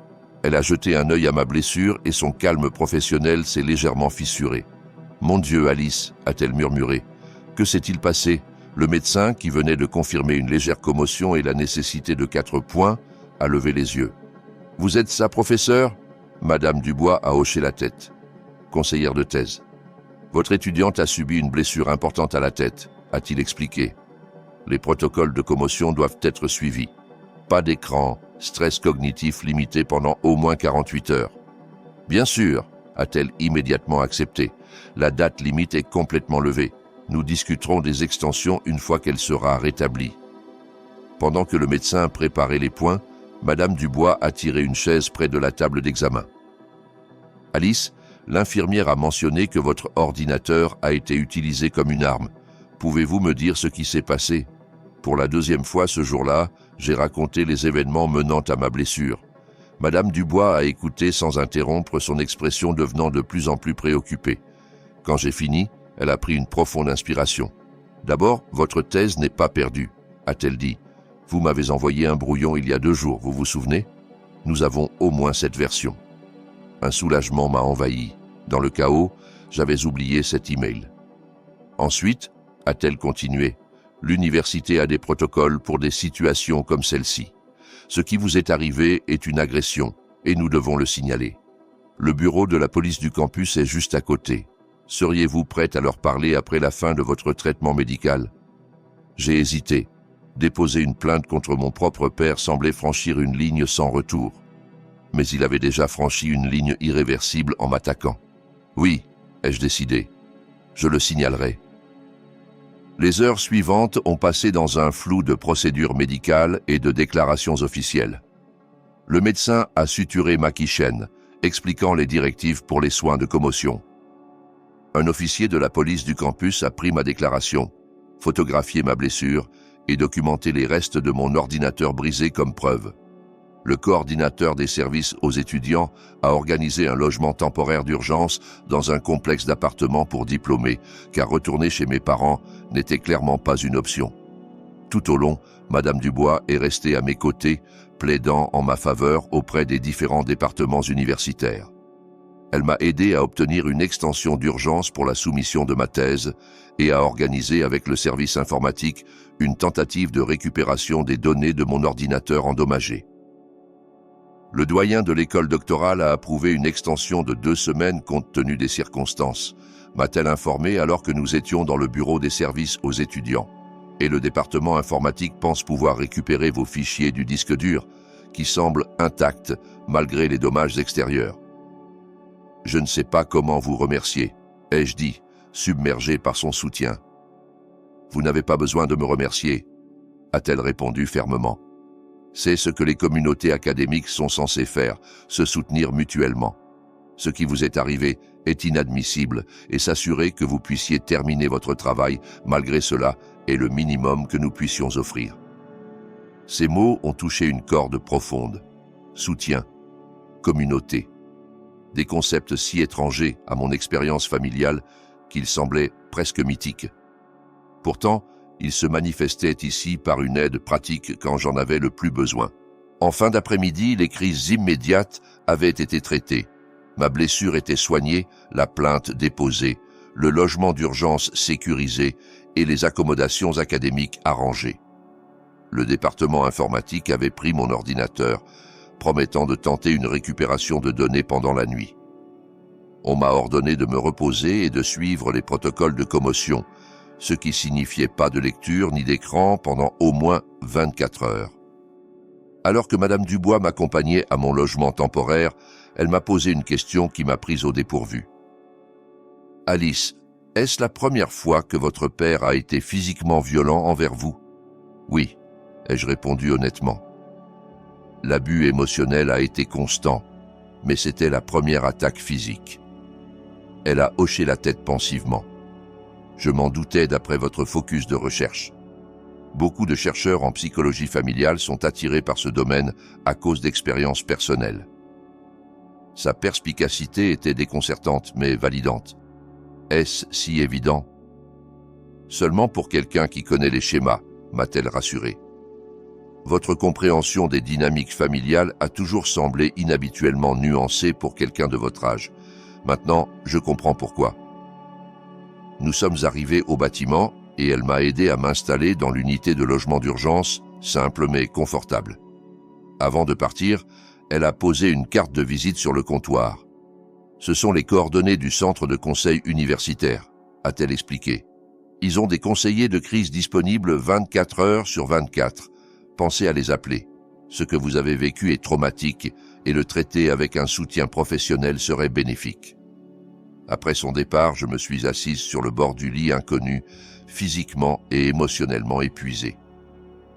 Elle a jeté un œil à ma blessure et son calme professionnel s'est légèrement fissuré. « Mon Dieu, Alice !» a-t-elle murmuré. « Que s'est-il passé ?» Le médecin, qui venait de confirmer une légère commotion et la nécessité de 4 points, a levé les yeux. « Vous êtes sa professeure ?» Madame Dubois a hoché la tête. Conseillère de thèse. « Votre étudiante a subi une blessure importante à la tête, a-t-il expliqué. Les protocoles de commotion doivent être suivis. Pas d'écran, stress cognitif limité pendant au moins 48 heures. Bien sûr, a-t-elle immédiatement accepté. La date limite est complètement levée. Nous discuterons des extensions une fois qu'elle sera rétablie. Pendant que le médecin préparait les points, Madame Dubois a tiré une chaise près de la table d'examen. Alice, l'infirmière a mentionné que votre ordinateur a été utilisé comme une arme. Pouvez-vous me dire ce qui s'est passé ? Pour la deuxième fois ce jour-là, j'ai raconté les événements menant à ma blessure. Madame Dubois a écouté sans interrompre, son expression devenant de plus en plus préoccupée. Quand j'ai fini, elle a pris une profonde inspiration. « D'abord, votre thèse n'est pas perdue », a-t-elle dit. « Vous m'avez envoyé un brouillon il y a 2 jours, vous vous souvenez ? Nous avons au moins cette version. » Un soulagement m'a envahi. Dans le chaos, j'avais oublié cet email. « Ensuite, a-t-elle continué, l'université a des protocoles pour des situations comme celle-ci. Ce qui vous est arrivé est une agression, et nous devons le signaler. Le bureau de la police du campus est juste à côté. Seriez-vous prête à leur parler après la fin de votre traitement médical ? J'ai hésité. Déposer une plainte contre mon propre père semblait franchir une ligne sans retour. Mais il avait déjà franchi une ligne irréversible en m'attaquant. Oui, ai-je décidé. Je le signalerai. Les heures suivantes ont passé dans un flou de procédures médicales et de déclarations officielles. Le médecin a suturé ma quichaine, expliquant les directives pour les soins de commotion. Un officier de la police du campus a pris ma déclaration, photographié ma blessure et documenté les restes de mon ordinateur brisé comme preuve. Le coordinateur des services aux étudiants a organisé un logement temporaire d'urgence dans un complexe d'appartements pour diplômés, car retourner chez mes parents n'était clairement pas une option. Tout au long, Madame Dubois est restée à mes côtés, plaidant en ma faveur auprès des différents départements universitaires. Elle m'a aidé à obtenir une extension d'urgence pour la soumission de ma thèse et à organiser avec le service informatique une tentative de récupération des données de mon ordinateur endommagé. Le doyen de l'école doctorale a approuvé une extension de 2 semaines compte tenu des circonstances, m'a-t-elle informé alors que nous étions dans le bureau des services aux étudiants. Et le département informatique pense pouvoir récupérer vos fichiers du disque dur, qui semblent intacts malgré les dommages extérieurs. Je ne sais pas comment vous remercier, ai-je dit, submergé par son soutien. Vous n'avez pas besoin de me remercier, a-t-elle répondu fermement. C'est ce que les communautés académiques sont censées faire, se soutenir mutuellement. Ce qui vous est arrivé est inadmissible et s'assurer que vous puissiez terminer votre travail malgré cela est le minimum que nous puissions offrir. Ces mots ont touché une corde profonde. Soutien, communauté. Des concepts si étrangers à mon expérience familiale qu'ils semblaient presque mythiques. Pourtant, ils se manifestaient ici par une aide pratique quand j'en avais le plus besoin. En fin d'après-midi, les crises immédiates avaient été traitées. Ma blessure était soignée, la plainte déposée, le logement d'urgence sécurisé et les accommodations académiques arrangées. Le département informatique avait pris mon ordinateur, promettant de tenter une récupération de données pendant la nuit. On m'a ordonné de me reposer et de suivre les protocoles de commotion, ce qui signifiait pas de lecture ni d'écran pendant au moins 24 heures. Alors que Madame Dubois m'accompagnait à mon logement temporaire, elle m'a posé une question qui m'a prise au dépourvu. « Alice, est-ce la première fois que votre père a été physiquement violent envers vous ?»« Oui », ai-je répondu honnêtement. L'abus émotionnel a été constant, mais c'était la première attaque physique. Elle a hoché la tête pensivement. Je m'en doutais d'après votre focus de recherche. Beaucoup de chercheurs en psychologie familiale sont attirés par ce domaine à cause d'expériences personnelles. Sa perspicacité était déconcertante mais validante. Est-ce si évident ? Seulement pour quelqu'un qui connaît les schémas, m'a-t-elle rassuré. Votre compréhension des dynamiques familiales a toujours semblé inhabituellement nuancée pour quelqu'un de votre âge. Maintenant, je comprends pourquoi. Nous sommes arrivés au bâtiment et elle m'a aidé à m'installer dans l'unité de logement d'urgence, simple mais confortable. Avant de partir, elle a posé une carte de visite sur le comptoir. Ce sont les coordonnées du centre de conseil universitaire, a-t-elle expliqué. Ils ont des conseillers de crise disponibles 24 heures sur 24. Pensez à les appeler. Ce que vous avez vécu est traumatique et le traiter avec un soutien professionnel serait bénéfique. Après son départ, je me suis assise sur le bord du lit inconnu, physiquement et émotionnellement épuisée.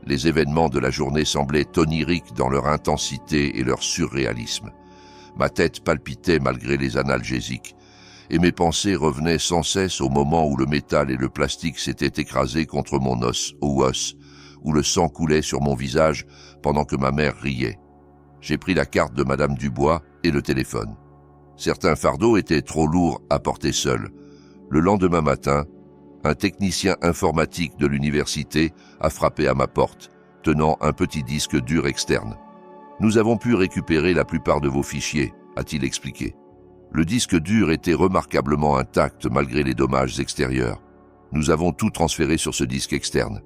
Les événements de la journée semblaient oniriques dans leur intensité et leur surréalisme. Ma tête palpitait malgré les analgésiques, et mes pensées revenaient sans cesse au moment où le métal et le plastique s'étaient écrasés contre mon os ou os, où le sang coulait sur mon visage pendant que ma mère riait. J'ai pris la carte de Madame Dubois et le téléphone. Certains fardeaux étaient trop lourds à porter seul. Le lendemain matin, un technicien informatique de l'université a frappé à ma porte, tenant un petit disque dur externe. « Nous avons pu récupérer la plupart de vos fichiers », a-t-il expliqué. Le disque dur était remarquablement intact malgré les dommages extérieurs. Nous avons tout transféré sur ce disque externe.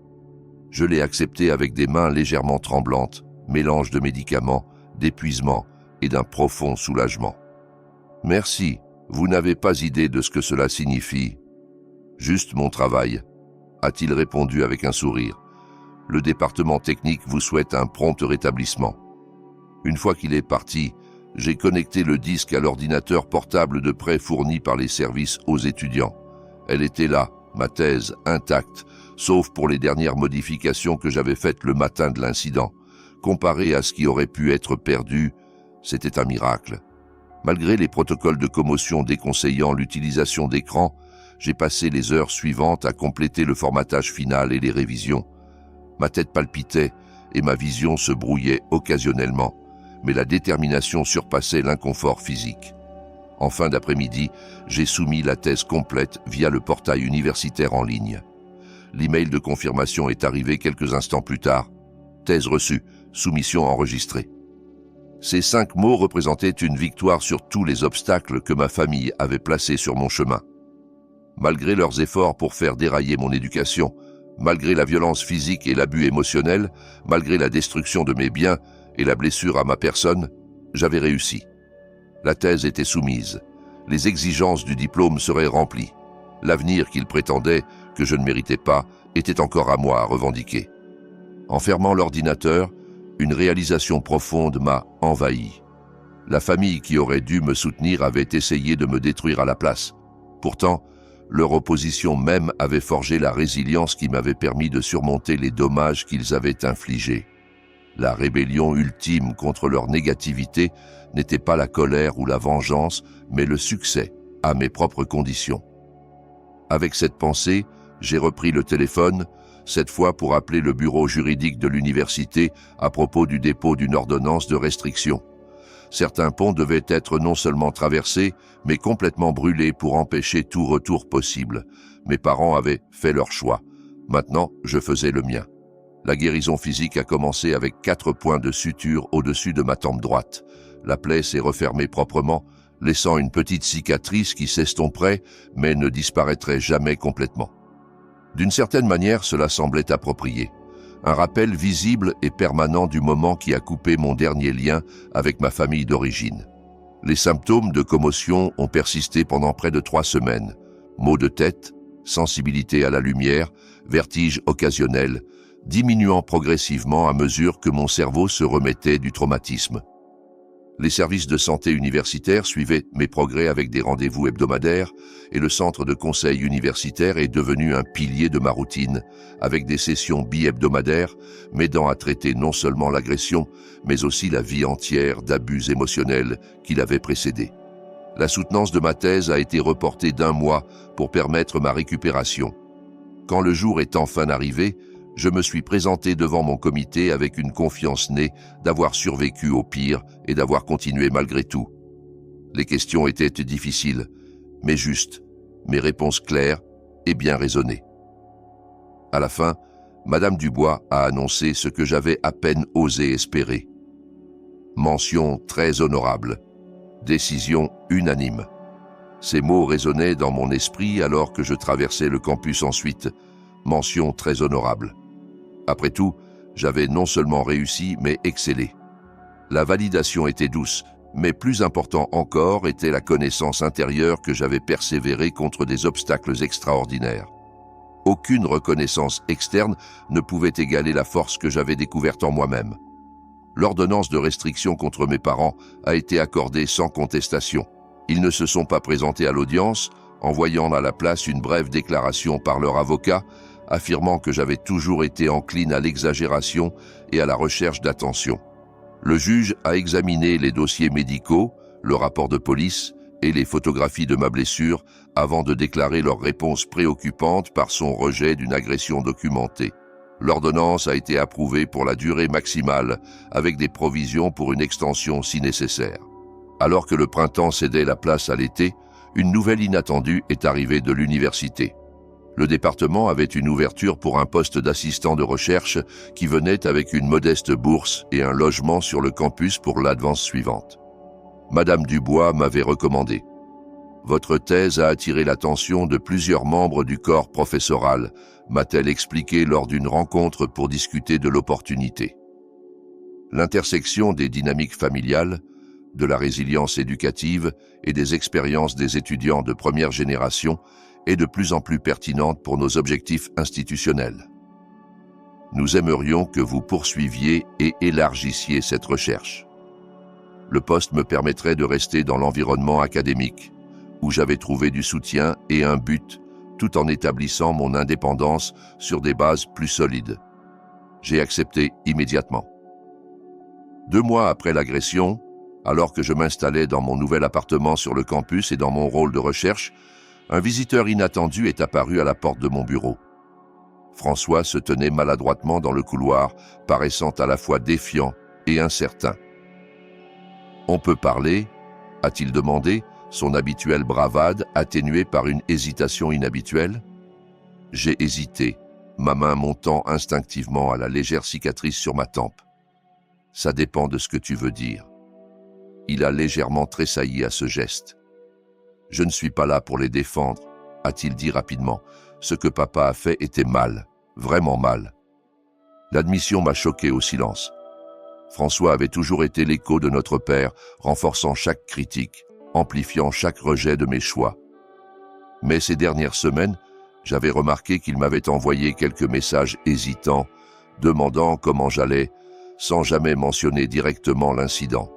Je l'ai accepté avec des mains légèrement tremblantes, mélange de médicaments, d'épuisement et d'un profond soulagement. « Merci, vous n'avez pas idée de ce que cela signifie. »« Juste mon travail », a-t-il répondu avec un sourire. « Le département technique vous souhaite un prompt rétablissement. » Une fois qu'il est parti, j'ai connecté le disque à l'ordinateur portable de prêt fourni par les services aux étudiants. Elle était là, ma thèse, intacte, sauf pour les dernières modifications que j'avais faites le matin de l'incident. Comparé à ce qui aurait pu être perdu, c'était un miracle. Malgré les protocoles de commotion déconseillant l'utilisation d'écran, j'ai passé les heures suivantes à compléter le formatage final et les révisions. Ma tête palpitait et ma vision se brouillait occasionnellement, mais la détermination surpassait l'inconfort physique. En fin d'après-midi, j'ai soumis la thèse complète via le portail universitaire en ligne. L'email de confirmation est arrivé quelques instants plus tard. Thèse reçue, soumission enregistrée. Ces 5 mots représentaient une victoire sur tous les obstacles que ma famille avait placés sur mon chemin. Malgré leurs efforts pour faire dérailler mon éducation, malgré la violence physique et l'abus émotionnel, malgré la destruction de mes biens et la blessure à ma personne, j'avais réussi. La thèse était soumise. Les exigences du diplôme seraient remplies. L'avenir qu'ils prétendaient, que je ne méritais pas, était encore à moi à revendiquer. En fermant l'ordinateur, une réalisation profonde m'a envahi. La famille qui aurait dû me soutenir avait essayé de me détruire à la place. Pourtant, leur opposition même avait forgé la résilience qui m'avait permis de surmonter les dommages qu'ils avaient infligés. La rébellion ultime contre leur négativité n'était pas la colère ou la vengeance, mais le succès, à mes propres conditions. Avec cette pensée, j'ai repris le téléphone, cette fois pour appeler le bureau juridique de l'université à propos du dépôt d'une ordonnance de restriction. Certains ponts devaient être non seulement traversés, mais complètement brûlés pour empêcher tout retour possible. Mes parents avaient fait leur choix. Maintenant, je faisais le mien. La guérison physique a commencé avec 4 points de suture au-dessus de ma tempe droite. La plaie s'est refermée proprement, laissant une petite cicatrice qui s'estomperait, mais ne disparaîtrait jamais complètement. D'une certaine manière, cela semblait approprié. Un rappel visible et permanent du moment qui a coupé mon dernier lien avec ma famille d'origine. Les symptômes de commotion ont persisté pendant près de 3 semaines. Maux de tête, sensibilité à la lumière, vertige occasionnel, diminuant progressivement à mesure que mon cerveau se remettait du traumatisme. Les services de santé universitaires suivaient mes progrès avec des rendez-vous hebdomadaires et le centre de conseil universitaire est devenu un pilier de ma routine, avec des sessions bi-hebdomadaires m'aidant à traiter non seulement l'agression, mais aussi la vie entière d'abus émotionnels qui l'avaient précédée. La soutenance de ma thèse a été reportée d'1 mois pour permettre ma récupération. Quand le jour est enfin arrivé, je me suis présenté devant mon comité avec une confiance née d'avoir survécu au pire et d'avoir continué malgré tout. Les questions étaient difficiles, mais justes, mes réponses claires et bien raisonnées. À la fin, Madame Dubois a annoncé ce que j'avais à peine osé espérer. Mention très honorable. Décision unanime. Ces mots résonnaient dans mon esprit alors que je traversais le campus ensuite. Mention très honorable. Après tout, j'avais non seulement réussi, mais excellé. La validation était douce, mais plus important encore était la connaissance intérieure que j'avais persévéré contre des obstacles extraordinaires. Aucune reconnaissance externe ne pouvait égaler la force que j'avais découverte en moi-même. L'ordonnance de restriction contre mes parents a été accordée sans contestation. Ils ne se sont pas présentés à l'audience, envoyant à la place une brève déclaration par leur avocat, affirmant que j'avais toujours été encline à l'exagération et à la recherche d'attention. Le juge a examiné les dossiers médicaux, le rapport de police et les photographies de ma blessure avant de déclarer leur réponse préoccupante par son rejet d'une agression documentée. L'ordonnance a été approuvée pour la durée maximale, avec des provisions pour une extension si nécessaire. Alors que le printemps cédait la place à l'été, une nouvelle inattendue est arrivée de l'université. Le département avait une ouverture pour un poste d'assistant de recherche qui venait avec une modeste bourse et un logement sur le campus pour l'advance suivante. Madame Dubois m'avait recommandé. Votre thèse a attiré l'attention de plusieurs membres du corps professoral, m'a-t-elle expliqué lors d'une rencontre pour discuter de l'opportunité. L'intersection des dynamiques familiales, de la résilience éducative et des expériences des étudiants de première génération est de plus en plus pertinente pour nos objectifs institutionnels. Nous aimerions que vous poursuiviez et élargissiez cette recherche. Le poste me permettrait de rester dans l'environnement académique, où j'avais trouvé du soutien et un but, tout en établissant mon indépendance sur des bases plus solides. J'ai accepté immédiatement. 2 mois après l'agression, alors que je m'installais dans mon nouvel appartement sur le campus et dans mon rôle de recherche, un visiteur inattendu est apparu à la porte de mon bureau. François se tenait maladroitement dans le couloir, paraissant à la fois défiant et incertain. « On peut parler ?» a-t-il demandé, son habituelle bravade atténuée par une hésitation inhabituelle. J'ai hésité, ma main montant instinctivement à la légère cicatrice sur ma tempe. « Ça dépend de ce que tu veux dire. » Il a légèrement tressailli à ce geste. « Je ne suis pas là pour les défendre, » a-t-il dit rapidement. Ce que papa a fait était mal, vraiment mal. L'admission m'a choqué au silence. François avait toujours été l'écho de notre père, renforçant chaque critique, amplifiant chaque rejet de mes choix. Mais ces dernières semaines, j'avais remarqué qu'il m'avait envoyé quelques messages hésitants, demandant comment j'allais, sans jamais mentionner directement l'incident.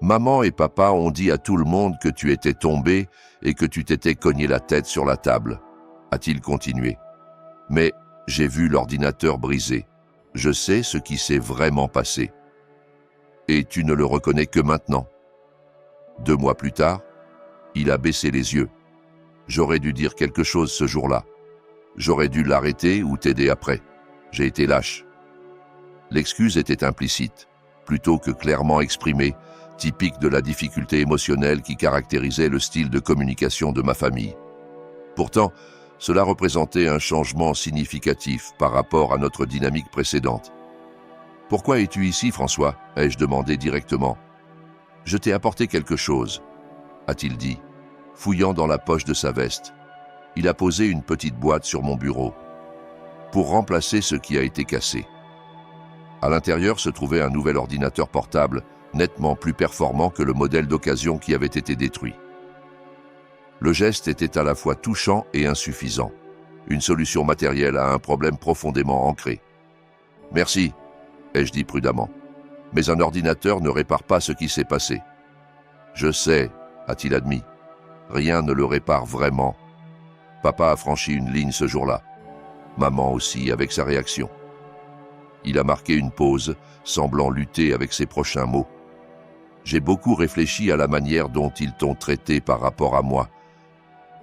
Maman et papa ont dit à tout le monde que tu étais tombé et que tu t'étais cogné la tête sur la table, a-t-il continué. Mais j'ai vu l'ordinateur brisé. Je sais ce qui s'est vraiment passé. Et tu ne le reconnais que maintenant. 2 mois plus tard, il a baissé les yeux. J'aurais dû dire quelque chose ce jour-là. J'aurais dû l'arrêter ou t'aider après. J'ai été lâche. L'excuse était implicite, plutôt que clairement exprimée, typique de la difficulté émotionnelle qui caractérisait le style de communication de ma famille. Pourtant, cela représentait un changement significatif par rapport à notre dynamique précédente. « Pourquoi es-tu ici, François ?» ai-je demandé directement. « Je t'ai apporté quelque chose, » a-t-il dit, fouillant dans la poche de sa veste. Il a posé une petite boîte sur mon bureau, pour remplacer ce qui a été cassé. À l'intérieur se trouvait un nouvel ordinateur portable, nettement plus performant que le modèle d'occasion qui avait été détruit. Le geste était à la fois touchant et insuffisant, une solution matérielle à un problème profondément ancré. « Merci », ai-je dit prudemment, « mais un ordinateur ne répare pas ce qui s'est passé. »« Je sais », a-t-il admis, « rien ne le répare vraiment. Papa a franchi une ligne ce jour-là. Maman aussi, avec sa réaction. » Il a marqué une pause, semblant lutter avec ses prochains mots. J'ai beaucoup réfléchi à la manière dont ils t'ont traité par rapport à moi.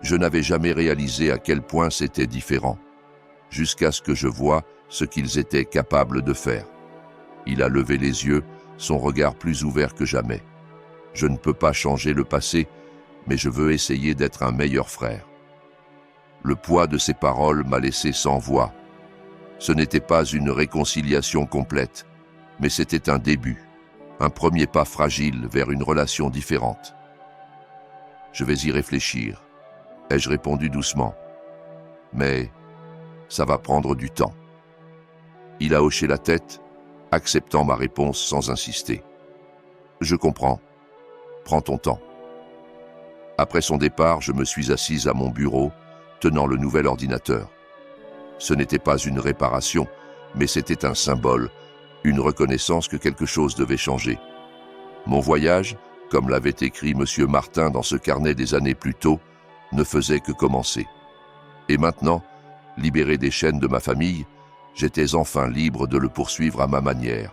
Je n'avais jamais réalisé à quel point c'était différent, jusqu'à ce que je voie ce qu'ils étaient capables de faire. Il a levé les yeux, son regard plus ouvert que jamais. Je ne peux pas changer le passé, mais je veux essayer d'être un meilleur frère. Le poids de ses paroles m'a laissé sans voix. Ce n'était pas une réconciliation complète, mais c'était un début. Un premier pas fragile vers une relation différente. « Je vais y réfléchir », ai-je répondu doucement. « Mais ça va prendre du temps. » Il a hoché la tête, acceptant ma réponse sans insister. « Je comprends. Prends ton temps. » Après son départ, je me suis assise à mon bureau, tenant le nouvel ordinateur. Ce n'était pas une réparation, mais c'était un symbole, une reconnaissance que quelque chose devait changer. Mon voyage, comme l'avait écrit M. Martin dans ce carnet des années plus tôt, ne faisait que commencer. Et maintenant, libéré des chaînes de ma famille, j'étais enfin libre de le poursuivre à ma manière.